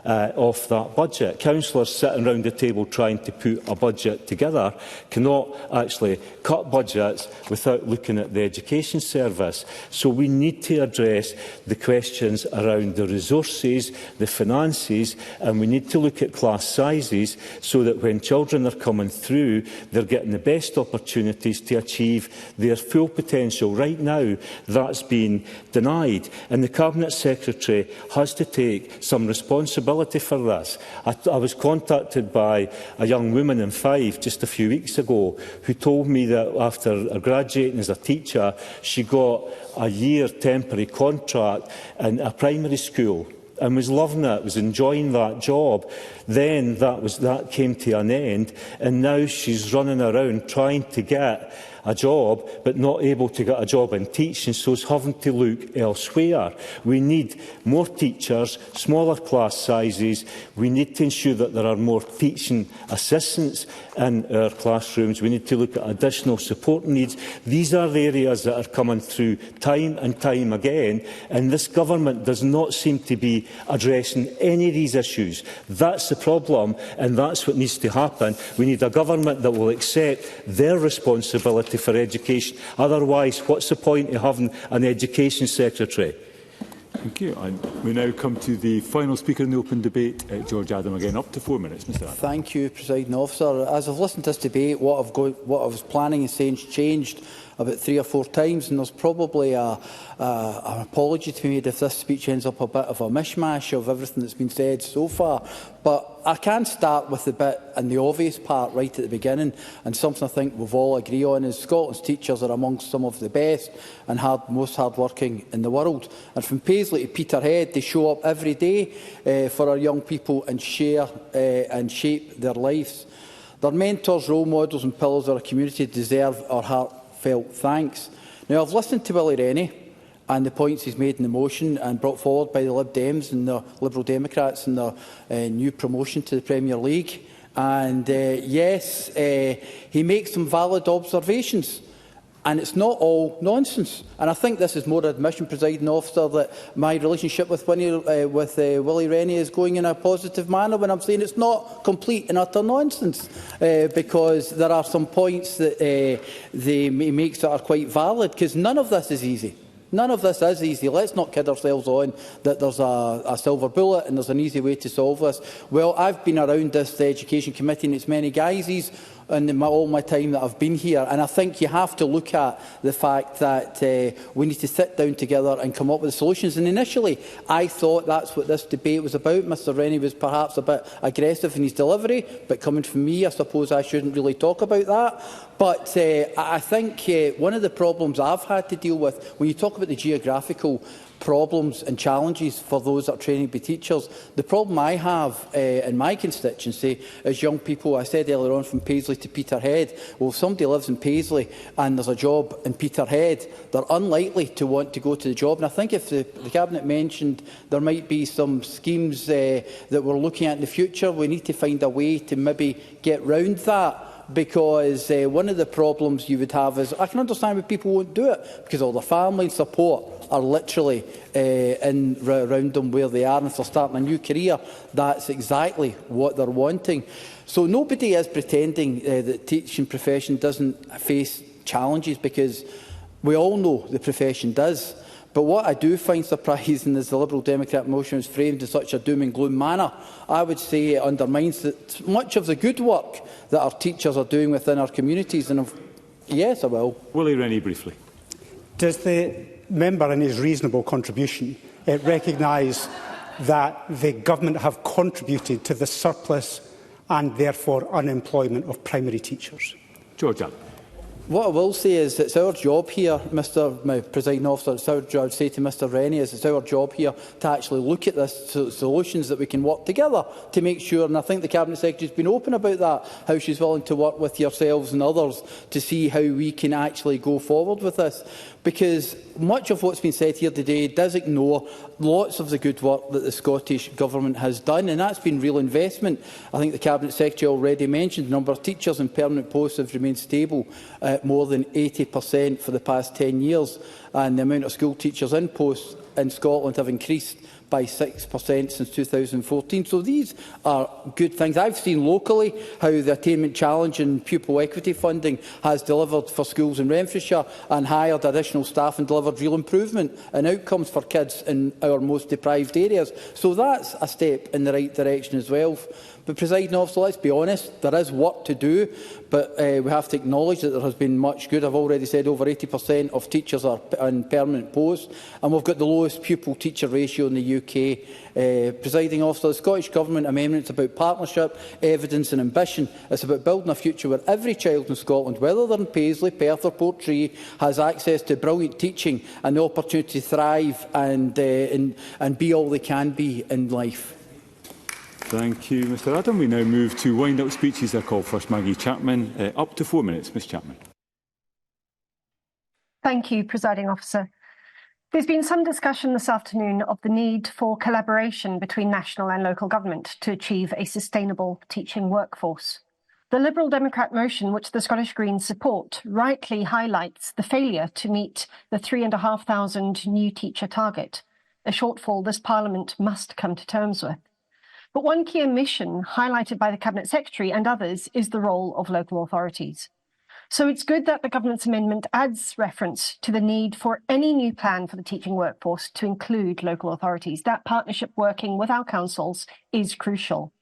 Speaker 10: off that budget. Councillors sitting around the table trying to put a budget together cannot actually cut budgets without looking at the education service. So we need to address the questions around the resources, the finances, and we need to look at class sizes so that when children are coming through, they're getting the best opportunities to achieve their full potential. Right now, that's been denied, and the Cabinet Secretary has to take some responsibility for this. I was contacted by a young woman in Fife just a few weeks ago who told me that after graduating as a teacher, she got a year temporary contract in a primary school and was loving it, was enjoying that job. Then that came to an end, and now she's running around trying to get a job but not able to get a job in teaching, so is having to look elsewhere. We need more teachers, smaller class sizes. We need to ensure that there are more teaching assistants in our classrooms. We need to look at additional support needs. These are the areas that are coming through time and time again, and this government does not seem to be addressing any of these issues. That's the problem, and that's what needs to happen. We need a government that will accept their responsibility for education. Otherwise, what's the point of having an education secretary?
Speaker 1: Thank you. And we now come to the final speaker in the open debate, George Adam, again, up to 4 minutes. Mr. Adam.
Speaker 11: Thank you, Presiding Officer. As I've listened to this debate, what I was planning and saying changed about 3 or 4 times, and there's probably an apology to be made if this speech ends up a bit of a mishmash of everything that's been said so far. But I can start with the bit and the obvious part right at the beginning, and something I think we've all agree on is Scotland's teachers are amongst some of the best and most hard-working in the world. And from Paisley to Peterhead, they show up every day for our young people and share and shape their lives. Their mentors, role models and pillars of our community deserve our heartfelt thanks. Now, I've listened to Willie Rennie and the points he's made in the motion and brought forward by the Lib Dems and the Liberal Democrats in their new promotion to the Premier League. And yes, he makes some valid observations. And it's not all nonsense. And I think this is more admission, Presiding Officer, that my relationship with Willie Rennie is going in a positive manner when I'm saying it's not complete and utter nonsense, because there are some points that he makes that are quite valid, because none of this is easy. None of this is easy. Let's not kid ourselves on that there's a silver bullet and there's an easy way to solve this. Well, I've been around this Education Committee in its many guises in all my time that I've been here, and I think you have to look at the fact that we need to sit down together and come up with solutions. And initially, I thought that's what this debate was about. Mr Rennie was perhaps a bit aggressive in his delivery, but coming from me, I suppose I shouldn't really talk about that. But I think one of the problems I've had to deal with, when you talk about the geographical problems and challenges for those that are training to be teachers, the problem I have in my constituency is young people, I said earlier on, from Paisley to Peterhead. Well, if somebody lives in Paisley and there's a job in Peterhead, they're unlikely to want to go to the job. And I think if the Cabinet mentioned there might be some schemes that we're looking at in the future, we need to find a way to maybe get round that. Because one of the problems you would have is, I can understand why people won't do it, because all the family support are literally around them where they are, and if they're starting a new career, that's exactly what they're wanting. So nobody is pretending that the teaching profession doesn't face challenges, because We all know the profession does. But what I do find surprising is the Liberal Democrat motion is framed in such a doom and gloom manner. I would say it undermines that much of the good work that our teachers are doing within our communities. And yes, I will.
Speaker 1: Willie Rennie, briefly.
Speaker 2: Does the member in his reasonable contribution recognise that the government have contributed to the surplus and therefore unemployment of primary teachers?
Speaker 1: George Allen.
Speaker 11: What I will say is it's our job here, my presiding officer, it's our job, I would say to Mr Rennie, is it's our job here to actually look at this solutions that we can work together to make sure, and I think the Cabinet Secretary has been open about that, how she's willing to work with yourselves and others to see how we can actually go forward with this. Because much of what's been said here today does ignore lots of the good work that the Scottish Government has done, and that's been real investment. I think the Cabinet Secretary already mentioned the number of teachers in permanent posts have remained stable at more than 80% for the past 10 years, and the amount of school teachers in posts in Scotland have increased by 6% since 2014. So these are good things. I've seen locally how the Attainment Challenge and pupil equity funding has delivered for schools in Renfrewshire and hired additional staff and delivered real improvement and outcomes for kids in our most deprived areas. So that's a step in the right direction as well. But, Presiding Officer, let's be honest, there is work to do, but we have to acknowledge that there has been much good. I've already said over 80% of teachers are in permanent posts, and we've got the lowest pupil-teacher ratio in the UK. Presiding Officer, the Scottish Government amendment is about partnership, evidence and ambition. It's about building a future where every child in Scotland, whether they're in Paisley, Perth or Portree, has access to brilliant teaching and the opportunity to thrive and be all they can be in life.
Speaker 1: Thank you, Mr Adam. We now move to wind-up speeches. I call first Maggie Chapman. Up to 4 minutes, Ms Chapman.
Speaker 7: Thank you, Presiding Officer. There's been some discussion this afternoon of the need for collaboration between national and local government to achieve a sustainable teaching workforce. The Liberal Democrat motion, which the Scottish Greens support, rightly highlights the failure to meet the 3,500 new teacher target, a shortfall this Parliament must come to terms with. But one key omission highlighted by the Cabinet Secretary and others is the role of local authorities. So it's good that the Government's amendment adds reference to the need for any new plan for the teaching workforce to include local authorities. That partnership working with our councils is crucial.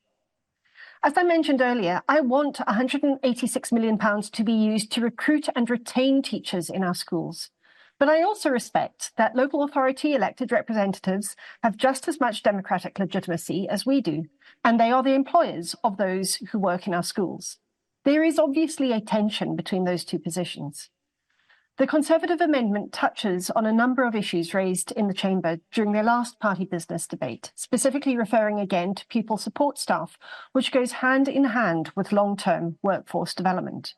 Speaker 7: As I mentioned earlier, I want £186 million to be used to recruit and retain teachers in our schools. But I also respect that local authority elected representatives have just as much democratic legitimacy as we do, and they are the employers of those who work in our schools. There is obviously a tension between those two positions. The Conservative amendment touches on a number of issues raised in the Chamber during their last party business debate, specifically referring again to pupil support staff, which goes hand in hand with long-term workforce development.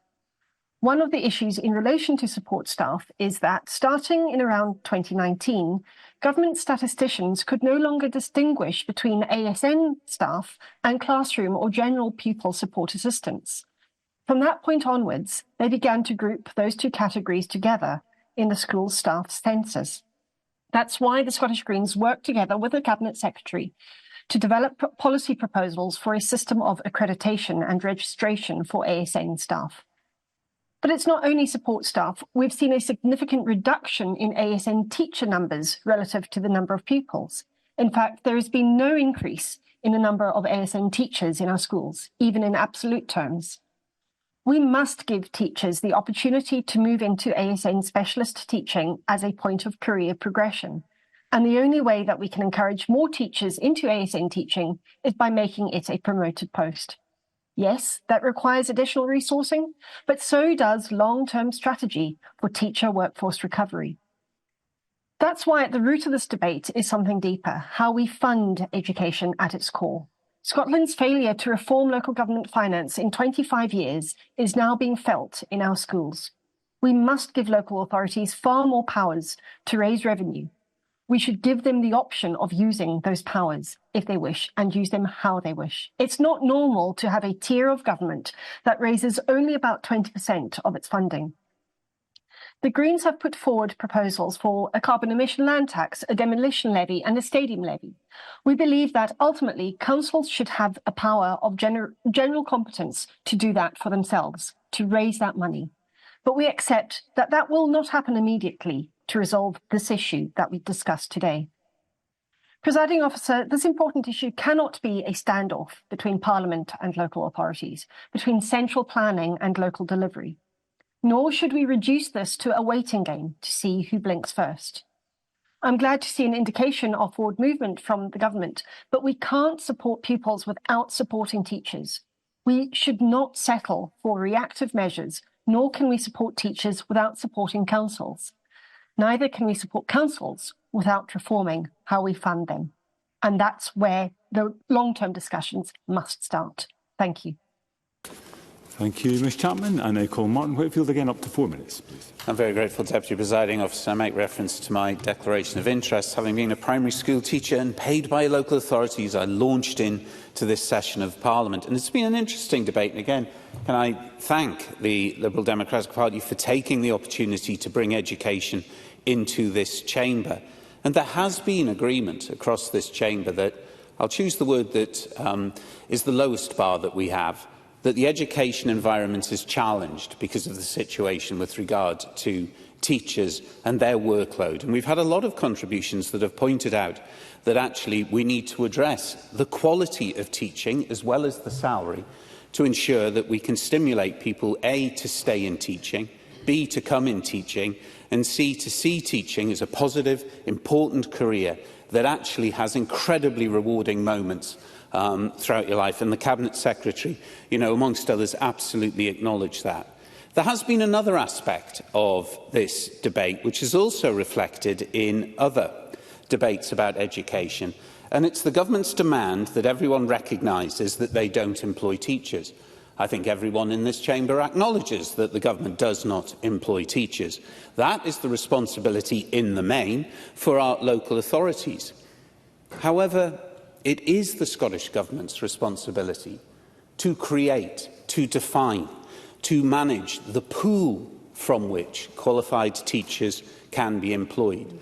Speaker 7: One of the issues in relation to support staff is that, starting in around 2019, government statisticians could no longer distinguish between ASN staff and classroom or general pupil support assistants. From that point onwards, they began to group those two categories together in the school staff census. That's why the Scottish Greens worked together with the Cabinet Secretary to develop policy proposals for a system of accreditation and registration for ASN staff. But it's not only support staff. We've seen a significant reduction in ASN teacher numbers relative to the number of pupils. In fact, there has been no increase in the number of ASN teachers in our schools, even in absolute terms. We must give teachers the opportunity to move into ASN specialist teaching as a point of career progression. And the only way that we can encourage more teachers into ASN teaching is by making it a promoted post. Yes, that requires additional resourcing, but so does long-term strategy for teacher workforce recovery. That's why at the root of this debate is something deeper, how we fund education at its core. Scotland's failure to reform local government finance in 25 years is now being felt in our schools. We must give local authorities far more powers to raise revenue. We should give them the option of using those powers if they wish and use them how they wish. It's not normal to have a tier of government that raises only about 20% of its funding. The Greens have put forward proposals for a carbon emission land tax, a demolition levy and a stadium levy. We believe that ultimately councils should have a power of general competence to do that for themselves, to raise that money. But we accept that that will not happen immediately to resolve this issue that we discussed today. Presiding Officer, this important issue cannot be a standoff between Parliament and local authorities, between central planning and local delivery. Nor should we reduce this to a waiting game to see who blinks first. I'm glad to see an indication of forward movement from the government, but we can't support pupils without supporting teachers. We should not settle for reactive measures, nor can we support teachers without supporting councils. Neither can we support councils without reforming how we fund them. And that's where the long-term discussions must start. Thank you.
Speaker 1: Thank you, Ms Chapman. And I call Martin Whitfield again, up to 4 minutes, please.
Speaker 12: I'm very grateful, Deputy Presiding Officer. I make reference to my declaration of interest. Having been a primary school teacher and paid by local authorities, I launched into this session of Parliament. And it's been an interesting debate. And again, can I thank the Liberal Democratic Party for taking the opportunity to bring education into this chamber. And there has been agreement across this chamber that, I'll choose the word that is the lowest bar that we have, that the education environment is challenged because of the situation with regard to teachers and their workload. And we've had a lot of contributions that have pointed out that actually we need to address the quality of teaching as well as the salary to ensure that we can stimulate people, A, to stay in teaching, B, to come in teaching, and C, to see teaching as a positive, important career that actually has incredibly rewarding moments throughout your life. And the Cabinet Secretary, amongst others, absolutely acknowledged that. There has been another aspect of this debate which is also reflected in other debates about education, and it's the government's demand that everyone recognises that they don't employ teachers. I think everyone in this chamber acknowledges that the government does not employ teachers. That is the responsibility in the main for our local authorities. However, it is the Scottish Government's responsibility to create, to define, to manage the pool from which qualified teachers can be employed.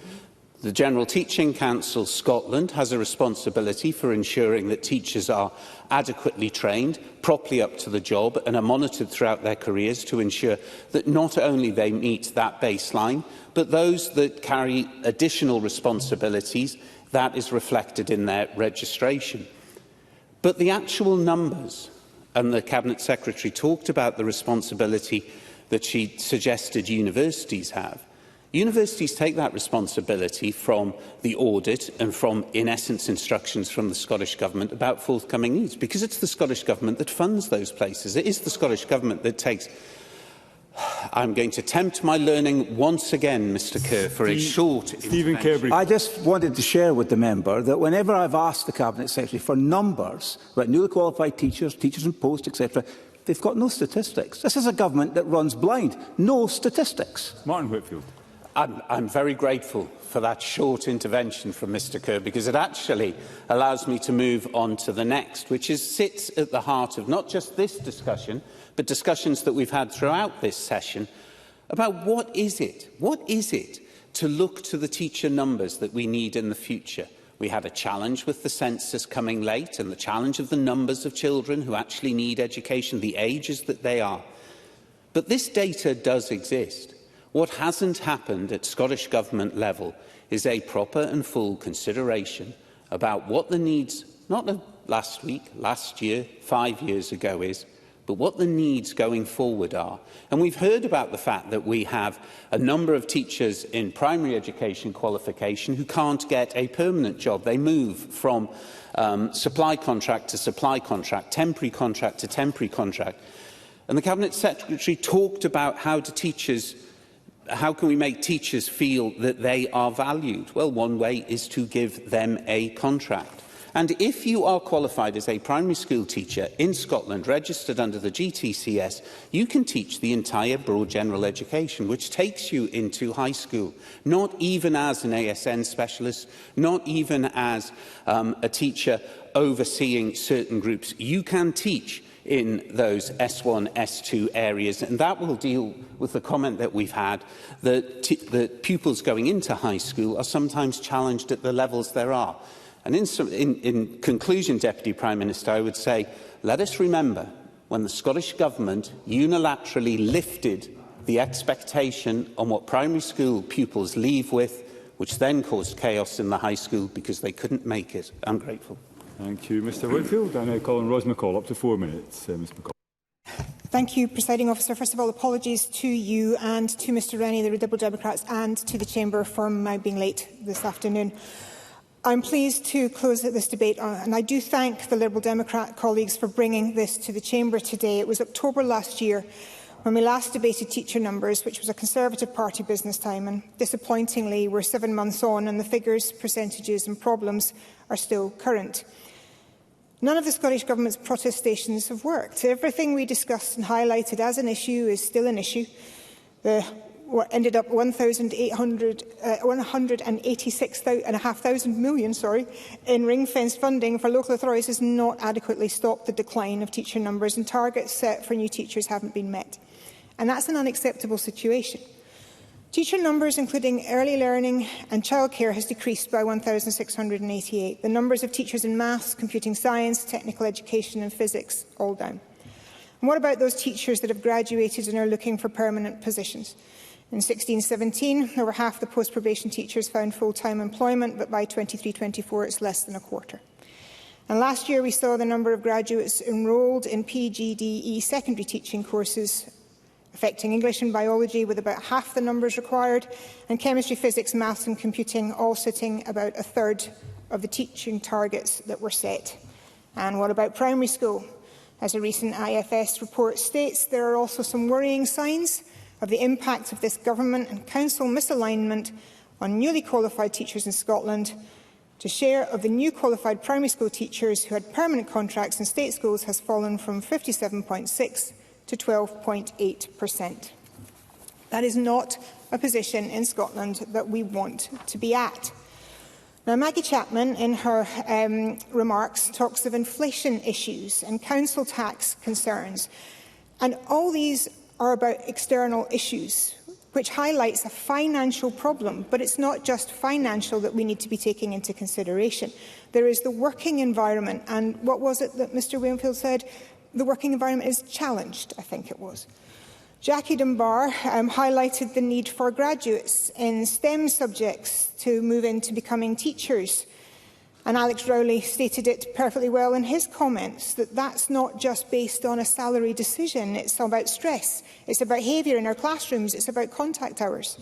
Speaker 12: The General Teaching Council Scotland has a responsibility for ensuring that teachers are adequately trained, properly up to the job, and are monitored throughout their careers to ensure that not only they meet that baseline, but those that carry additional responsibilities, that is reflected in their registration. But the actual numbers, and the Cabinet Secretary talked about the responsibility that she suggested universities have. Universities take that responsibility from the audit and from, in essence, instructions from the Scottish Government about forthcoming needs, because it's the Scottish Government that funds those places. It is the Scottish Government that takes... I'm going to tempt my learning once again, Mr Kerr, for a short
Speaker 1: Stephen Kirby.
Speaker 13: I just wanted to share with the member that whenever I've asked the Cabinet Secretary for numbers about newly qualified teachers, teachers in post, etc., they've got no statistics. This is a government that runs blind. No statistics.
Speaker 1: Martin Whitfield.
Speaker 12: I'm very grateful for that short intervention from Mr Kerr, because it actually allows me to move on to the next, which sits at the heart of not just this discussion, but discussions that we've had throughout this session about what is it to look to the teacher numbers that we need in the future. We had a challenge with the census coming late and the challenge of the numbers of children who actually need education, the ages that they are. But this data does exist. What hasn't happened at Scottish Government level is a proper and full consideration about what the needs, not of last week, last year, 5 years ago is, but what the needs going forward are. And we've heard about the fact that we have a number of teachers in primary education qualification who can't get a permanent job. They move from supply contract to supply contract, temporary contract to temporary contract. And the Cabinet Secretary talked about how can we make teachers feel that they are valued? Well, one way is to give them a contract. And if you are qualified as a primary school teacher in Scotland, registered under the GTCS, you can teach the entire broad general education, which takes you into high school, not even as an ASN specialist, not even as a teacher overseeing certain groups. You can teach in those S1, S2 areas, and that will deal with the comment that we've had that pupils going into high school are sometimes challenged at the levels there are. And in conclusion, Deputy Prime Minister, I would say, let us remember when the Scottish Government unilaterally lifted the expectation on what primary school pupils leave with, which then caused chaos in the high school because they couldn't make it. I'm grateful.
Speaker 1: Thank you, Mr Whitfield. I now call on Ros McCall. Up to 4 minutes, Ms McCall.
Speaker 14: Thank you, Presiding Officer. First of all, apologies to you and to Mr Rennie, the Liberal Democrats, and to the Chamber for my being late this afternoon. I'm pleased to close this debate, and I do thank the Liberal Democrat colleagues for bringing this to the Chamber today. It was October last year when we last debated teacher numbers, which was a Conservative Party business time, and disappointingly, we're 7 months on and the figures, percentages and problems are still current. None of the Scottish Government's protestations have worked. Everything we discussed and highlighted as an issue is still an issue. What ended up 186.5 million in ring-fenced funding for local authorities has not adequately stopped the decline of teacher numbers, and targets set for new teachers haven't been met. And that's an unacceptable situation. Teacher numbers, including early learning and childcare, has decreased by 1,688. The numbers of teachers in maths, computing science, technical education and physics all down. And what about those teachers that have graduated and are looking for permanent positions? In 16-17, over half the post-probation teachers found full-time employment, but by 23-24 it's less than a quarter. And last year we saw the number of graduates enrolled in PGDE secondary teaching courses affecting English and biology with about half the numbers required, and chemistry, physics, maths and computing all sitting about a third of the teaching targets that were set. And what about primary school? As a recent IFS report states, there are also some worrying signs of the impact of this government and council misalignment on newly qualified teachers in Scotland. The share of the new qualified primary school teachers who had permanent contracts in state schools has fallen from 57.6% to 12.8%. That is not a position in Scotland that we want to be at. Now, Maggie Chapman, in her remarks, talks of inflation issues and council tax concerns. And all these are about external issues, which highlights a financial problem. But it's not just financial that we need to be taking into consideration. There is the working environment. And what was it that Mr Winfield said? The working environment is challenged, I think it was. Jackie Dunbar highlighted the need for graduates in STEM subjects to move into becoming teachers. And Alex Rowley stated it perfectly well in his comments, that that's not just based on a salary decision. It's about stress. It's about behaviour in our classrooms. It's about contact hours.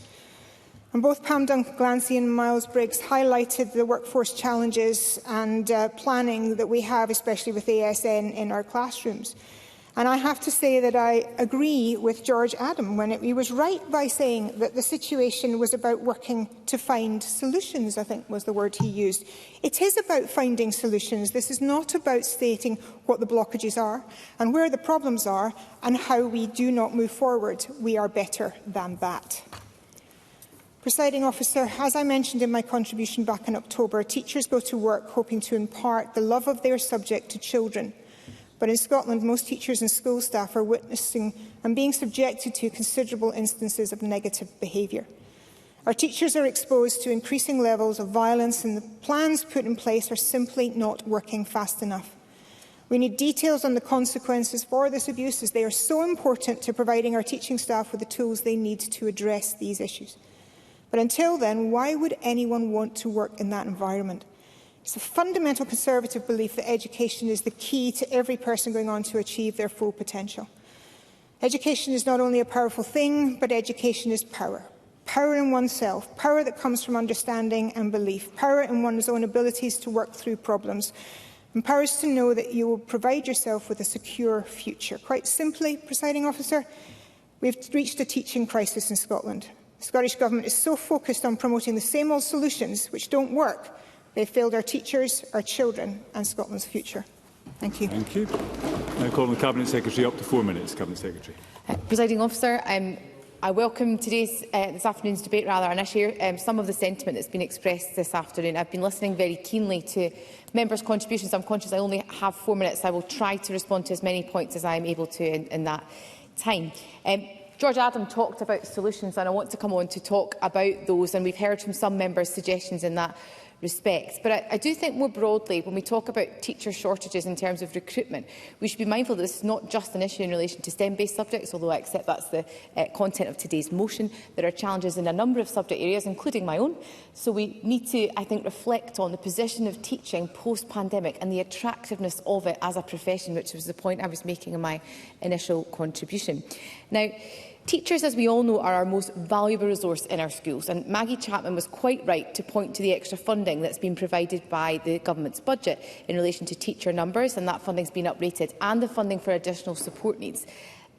Speaker 14: And both Pam Duncan-Glancy and Miles Briggs highlighted the workforce challenges and planning that we have, especially with ASN in our classrooms. And I have to say that I agree with George Adam when he was right by saying that the situation was about working to find solutions, I think was the word he used. It is about finding solutions. This is not about stating what the blockages are and where the problems are and how we do not move forward. We are better than that. Presiding Officer, as I mentioned in my contribution back in October, teachers go to work hoping to impart the love of their subject to children. But in Scotland, most teachers and school staff are witnessing and being subjected to considerable instances of negative behaviour. Our teachers are exposed to increasing levels of violence, and the plans put in place are simply not working fast enough. We need details on the consequences for this abuse, as they are so important to providing our teaching staff with the tools they need to address these issues. But until then, why would anyone want to work in that environment? It's a fundamental Conservative belief that education is the key to every person going on to achieve their full potential. Education is not only a powerful thing, but education is power. Power in oneself, power that comes from understanding and belief, power in one's own abilities to work through problems, and power is to know that you will provide yourself with a secure future. Quite simply, Presiding Officer, we've reached a teaching crisis in Scotland. The Scottish Government is so focused on promoting the same old solutions which don't work, they failed our teachers, our children and Scotland's future. Thank you.
Speaker 1: Thank you. Now call on the Cabinet Secretary. Up to 4 minutes, Cabinet Secretary.
Speaker 3: Presiding Officer, I welcome this afternoon's debate, and I share some of the sentiment that's been expressed this afternoon. I've been listening very keenly to members' contributions. I'm conscious I only have 4 minutes. I will try to respond to as many points as I am able to in that time. George Adam talked about solutions, and I want to come on to talk about those. And we've heard from some members suggestions in that respect. But I do think more broadly, when we talk about teacher shortages in terms of recruitment, we should be mindful that this is not just an issue in relation to STEM-based subjects, although I accept that's the content of today's motion. There are challenges in a number of subject areas, including my own. So we need to, I think, reflect on the position of teaching post-pandemic and the attractiveness of it as a profession, which was the point I was making in my initial contribution. Now, teachers, as we all know, are our most valuable resource in our schools, and Maggie Chapman was quite right to point to the extra funding that's been provided by the government's budget in relation to teacher numbers, and that funding has been uprated, and the funding for additional support needs.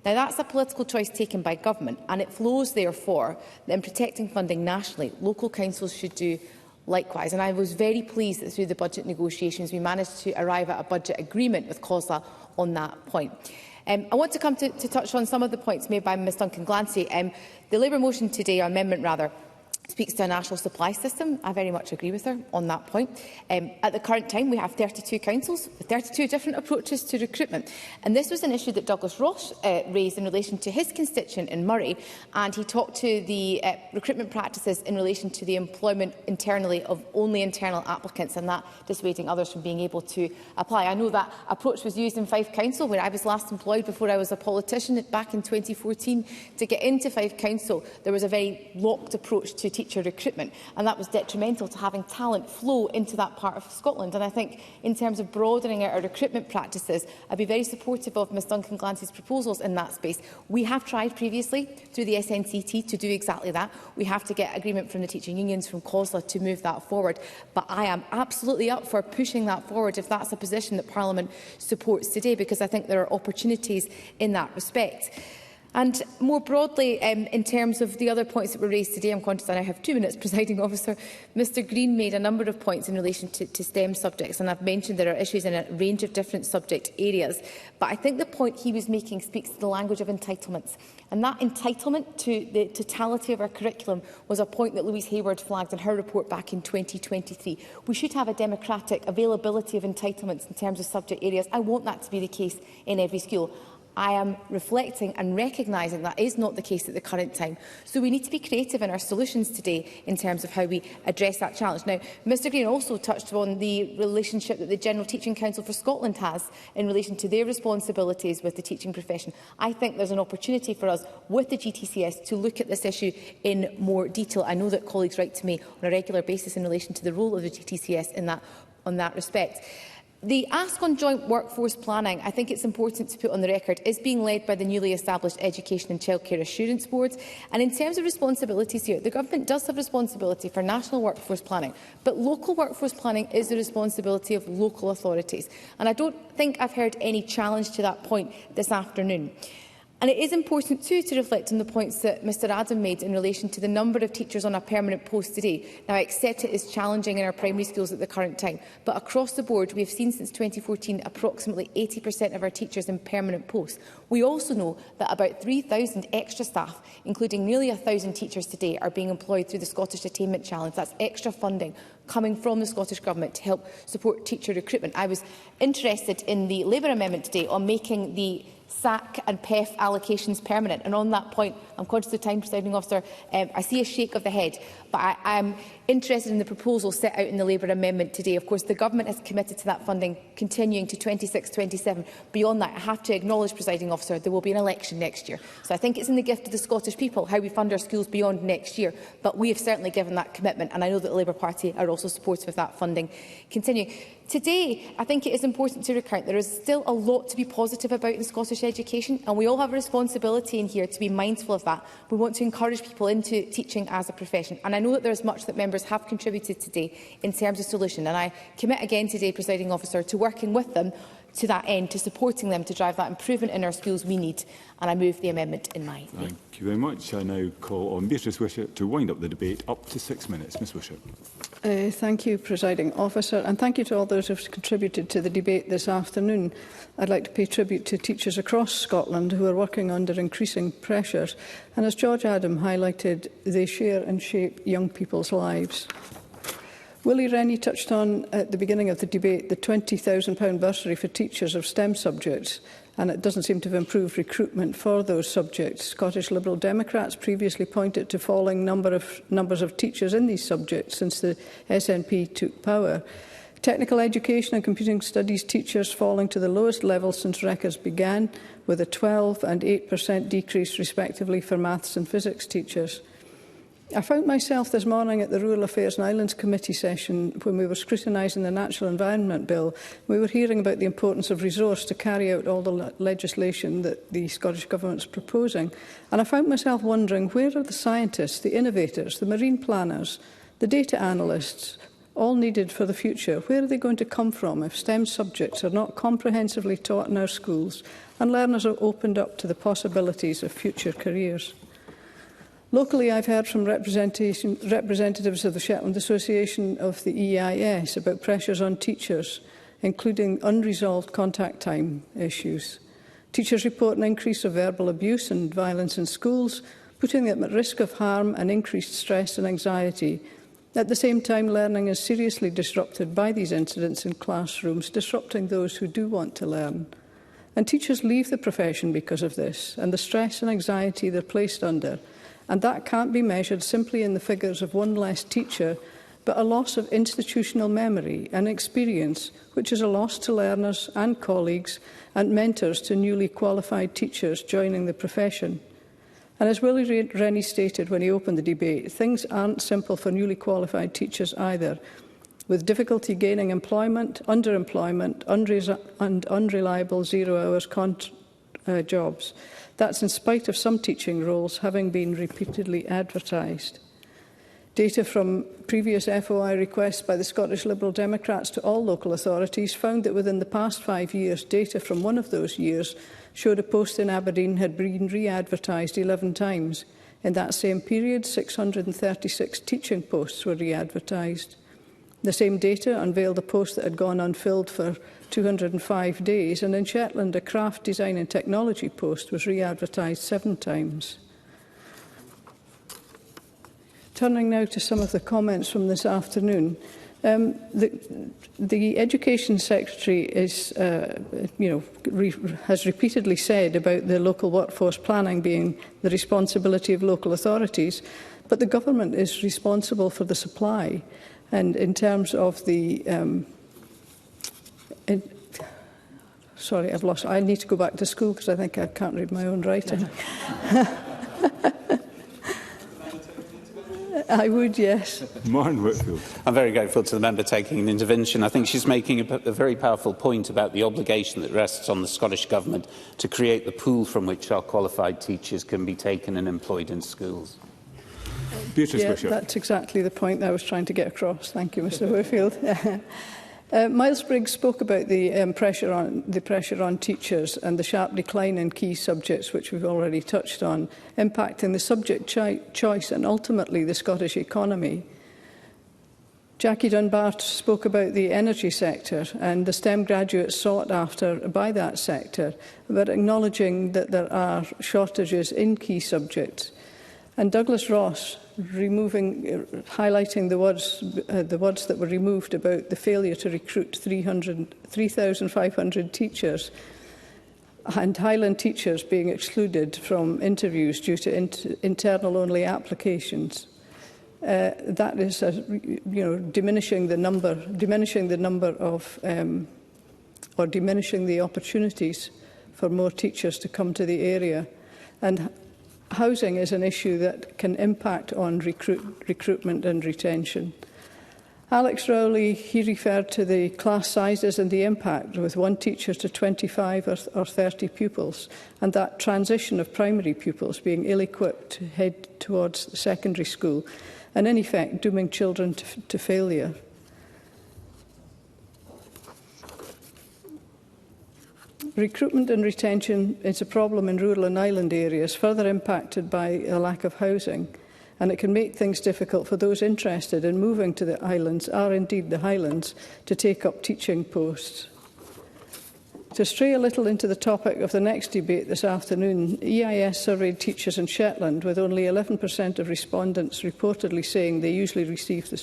Speaker 3: Now, that's a political choice taken by government, and it flows, therefore, that in protecting funding nationally, local councils should do likewise. And I was very pleased that through the budget negotiations we managed to arrive at a budget agreement with COSLA on that point. I want to come to touch on some of the points made by Ms Duncan Glancy. The Labour motion today, or amendment rather, speaks to a national supply system. I very much agree with her on that point. At the current time, we have 32 councils with 32 different approaches to recruitment. And this was an issue that Douglas Ross raised in relation to his constituent in Murray, and he talked to the recruitment practices in relation to the employment internally of only internal applicants, and that dissuading others from being able to apply. I know that approach was used in Fife Council, where I was last employed before I was a politician back in 2014. To get into Fife Council, there was a very locked approach to teacher recruitment, and that was detrimental to having talent flow into that part of Scotland. And I think in terms of broadening out our recruitment practices, I'd be very supportive of Ms Duncan Glancy's proposals in that space. We have tried previously through the SNCT to do exactly that. We have to get agreement from the teaching unions, from COSLA, to move that forward. But I am absolutely up for pushing that forward if that's a position that Parliament supports today, because I think there are opportunities in that respect. And more broadly, in terms of the other points that were raised today, I'm conscious that I have 2 minutes, Presiding Officer. Mr Green made a number of points in relation to STEM subjects, and I've mentioned there are issues in a range of different subject areas. But I think the point he was making speaks to the language of entitlements. And that entitlement to the totality of our curriculum was a point that Louise Hayward flagged in her report back in 2023. We should have a democratic availability of entitlements in terms of subject areas. I want that to be the case in every school. I am reflecting and recognising that is not the case at the current time. So we need to be creative in our solutions today in terms of how we address that challenge. Now, Mr Green also touched on the relationship that the General Teaching Council for Scotland has in relation to their responsibilities with the teaching profession. I think there's an opportunity for us with the GTCS to look at this issue in more detail. I know that colleagues write to me on a regular basis in relation to the role of the GTCS in that respect. The ask on joint workforce planning, I think it's important to put on the record, is being led by the newly established Education and Childcare Assurance Board. And in terms of responsibilities here, the Government does have responsibility for national workforce planning, but local workforce planning is the responsibility of local authorities. And I don't think I've heard any challenge to that point this afternoon. And it is important too to reflect on the points that Mr Adam made in relation to the number of teachers on a permanent post today. Now, I accept it is challenging in our primary schools at the current time, but across the board we have seen since 2014 approximately 80% of our teachers in permanent posts. We also know that about 3,000 extra staff, including nearly 1,000 teachers today, are being employed through the Scottish Attainment Challenge. That's extra funding coming from the Scottish Government to help support teacher recruitment. I was interested in the Labour amendment today on making the SAC and PEF allocations permanent. And on that point, I'm conscious of time, Presiding Officer, I see a shake of the head, but I am interested in the proposal set out in the Labour amendment today. Of course, the Government has committed to that funding continuing to 26-27. Beyond that, I have to acknowledge, Presiding Officer, there will be an election next year. So I think it's in the gift of the Scottish people how we fund our schools beyond next year. But we have certainly given that commitment, and I know that the Labour Party are also supportive of that funding continuing. Today, I think it is important to recount there is still a lot to be positive about in Scottish education, and we all have a responsibility in here to be mindful of that. We want to encourage people into teaching as a profession, and I know that there is much that members have contributed today in terms of solution, and I commit again today, Presiding Officer, to working with them to that end, to supporting them to drive that improvement in our schools we need, and I move the amendment in my name.
Speaker 1: Thank you very much. I now call on Beatrice Wishart to wind up the debate up to 6 minutes. Ms Wishart.
Speaker 15: Thank you, Presiding Officer, and thank you to all those who have contributed to the debate this afternoon. I'd like to pay tribute to teachers across Scotland who are working under increasing pressures, and as George Adam highlighted, they share and shape young people's lives. Willie Rennie touched on at the beginning of the debate the £20,000 bursary for teachers of STEM subjects. and it doesn't seem to have improved recruitment for those subjects. Scottish Liberal Democrats previously pointed to falling numbers of teachers in these subjects since the SNP took power. Technical education and computing studies teachers falling to the lowest level since records began, with a 12% and 8% decrease respectively for maths and physics teachers. I found myself this morning at the Rural Affairs and Islands Committee session when we were scrutinising the Natural Environment Bill. We were hearing about the importance of resource to carry out all the legislation that the Scottish Government is proposing. And I found myself wondering, where are the scientists, the innovators, the marine planners, the data analysts, all needed for the future? Where are they going to come from if STEM subjects are not comprehensively taught in our schools and learners are opened up to the possibilities of future careers? Locally, I've heard from representatives of the Shetland Association of the EIS about pressures on teachers, including unresolved contact time issues. Teachers report an increase of verbal abuse and violence in schools, putting them at risk of harm and increased stress and anxiety. At the same time, learning is seriously disrupted by these incidents in classrooms, disrupting those who do want to learn. And teachers leave the profession because of this and the stress and anxiety they're placed under. And that can't be measured simply in the figures of one less teacher, but a loss of institutional memory and experience, which is a loss to learners and colleagues and mentors to newly qualified teachers joining the profession. And as Willie Rennie stated when he opened the debate, things aren't simple for newly qualified teachers either, with difficulty gaining employment, underemployment, and unreliable zero-hours jobs. That's in spite of some teaching roles having been repeatedly advertised. Data from previous FOI requests by the Scottish Liberal Democrats to all local authorities found that within the past 5 years, data from one of those years showed a post in Aberdeen had been re-advertised 11 times. In that same period, 636 teaching posts were re-advertised. The same data unveiled a post that had gone unfilled for 205 days, and in Shetland, a craft design and technology post was re-advertised 7 times. Turning now to some of the comments from this afternoon. The Education Secretary is, has repeatedly said about the local workforce planning being the responsibility of local authorities, but the government is responsible for the supply. And in terms of the sorry, I've lost. I need to go back to school because I think I can't read my own writing. I would, yes.
Speaker 1: Martin Whitfield.
Speaker 12: I'm very grateful to the member taking an intervention. I think she's making a very powerful point about the obligation that rests on the Scottish Government to create the pool from which our qualified teachers can be taken and employed in schools.
Speaker 1: Beatrice
Speaker 15: Yeah,
Speaker 1: Bishop.
Speaker 15: that's exactly the point I was trying to get across. Thank you, Mr Whitfield. Miles Briggs spoke about the pressure on teachers and the sharp decline in key subjects, which we've already touched on, impacting the subject choice and ultimately the Scottish economy. Jackie Dunbar spoke about the energy sector and the STEM graduates sought after by that sector, but acknowledging that there are shortages in key subjects. And Douglas Ross highlighting the words that were removed about the failure to recruit 3,500 teachers and Highland teachers being excluded from interviews due to internal-only applications. That is, diminishing the opportunities for more teachers to come to the area. And housing is an issue that can impact on recruitment and retention. Alex Rowley, he referred to the class sizes and the impact with one teacher to 25 or 30 pupils, and that transition of primary pupils being ill-equipped to head towards secondary school, and in effect dooming children to failure. Recruitment and retention is a problem in rural and island areas, further impacted by a lack of housing, and it can make things difficult for those interested in moving to the islands, or indeed the Highlands, to take up teaching posts. To stray a little into the topic of the next debate this afternoon, EIS surveyed teachers in Shetland, with only 11% of respondents reportedly saying they usually receive the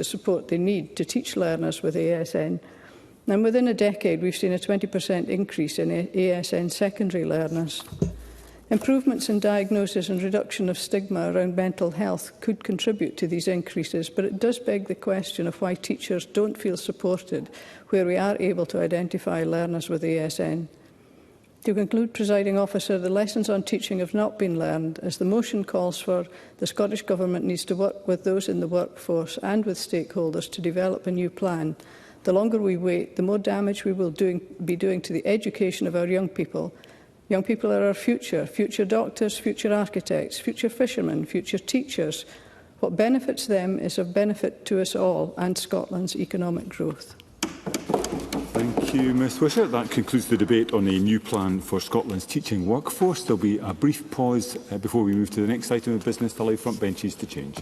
Speaker 15: support they need to teach learners with ASN. And within a decade, we've seen a 20% increase in ASN secondary learners. Improvements in diagnosis and reduction of stigma around mental health could contribute to these increases, but it does beg the question of why teachers don't feel supported where we are able to identify learners with ASN. To conclude, Presiding Officer, the lessons on teaching have not been learned, as the motion calls for the Scottish Government needs to work with those in the workforce and with stakeholders to develop a new plan. The longer we wait, the more damage we will be doing to the education of our young people. Young people are our future doctors, future architects, future fishermen, future teachers. What benefits them is of benefit to us all and Scotland's economic growth.
Speaker 1: Thank you, Ms Wishart. That concludes the debate on a new plan for Scotland's teaching workforce. There will be a brief pause before we move to the next item of business to allow front benches to change.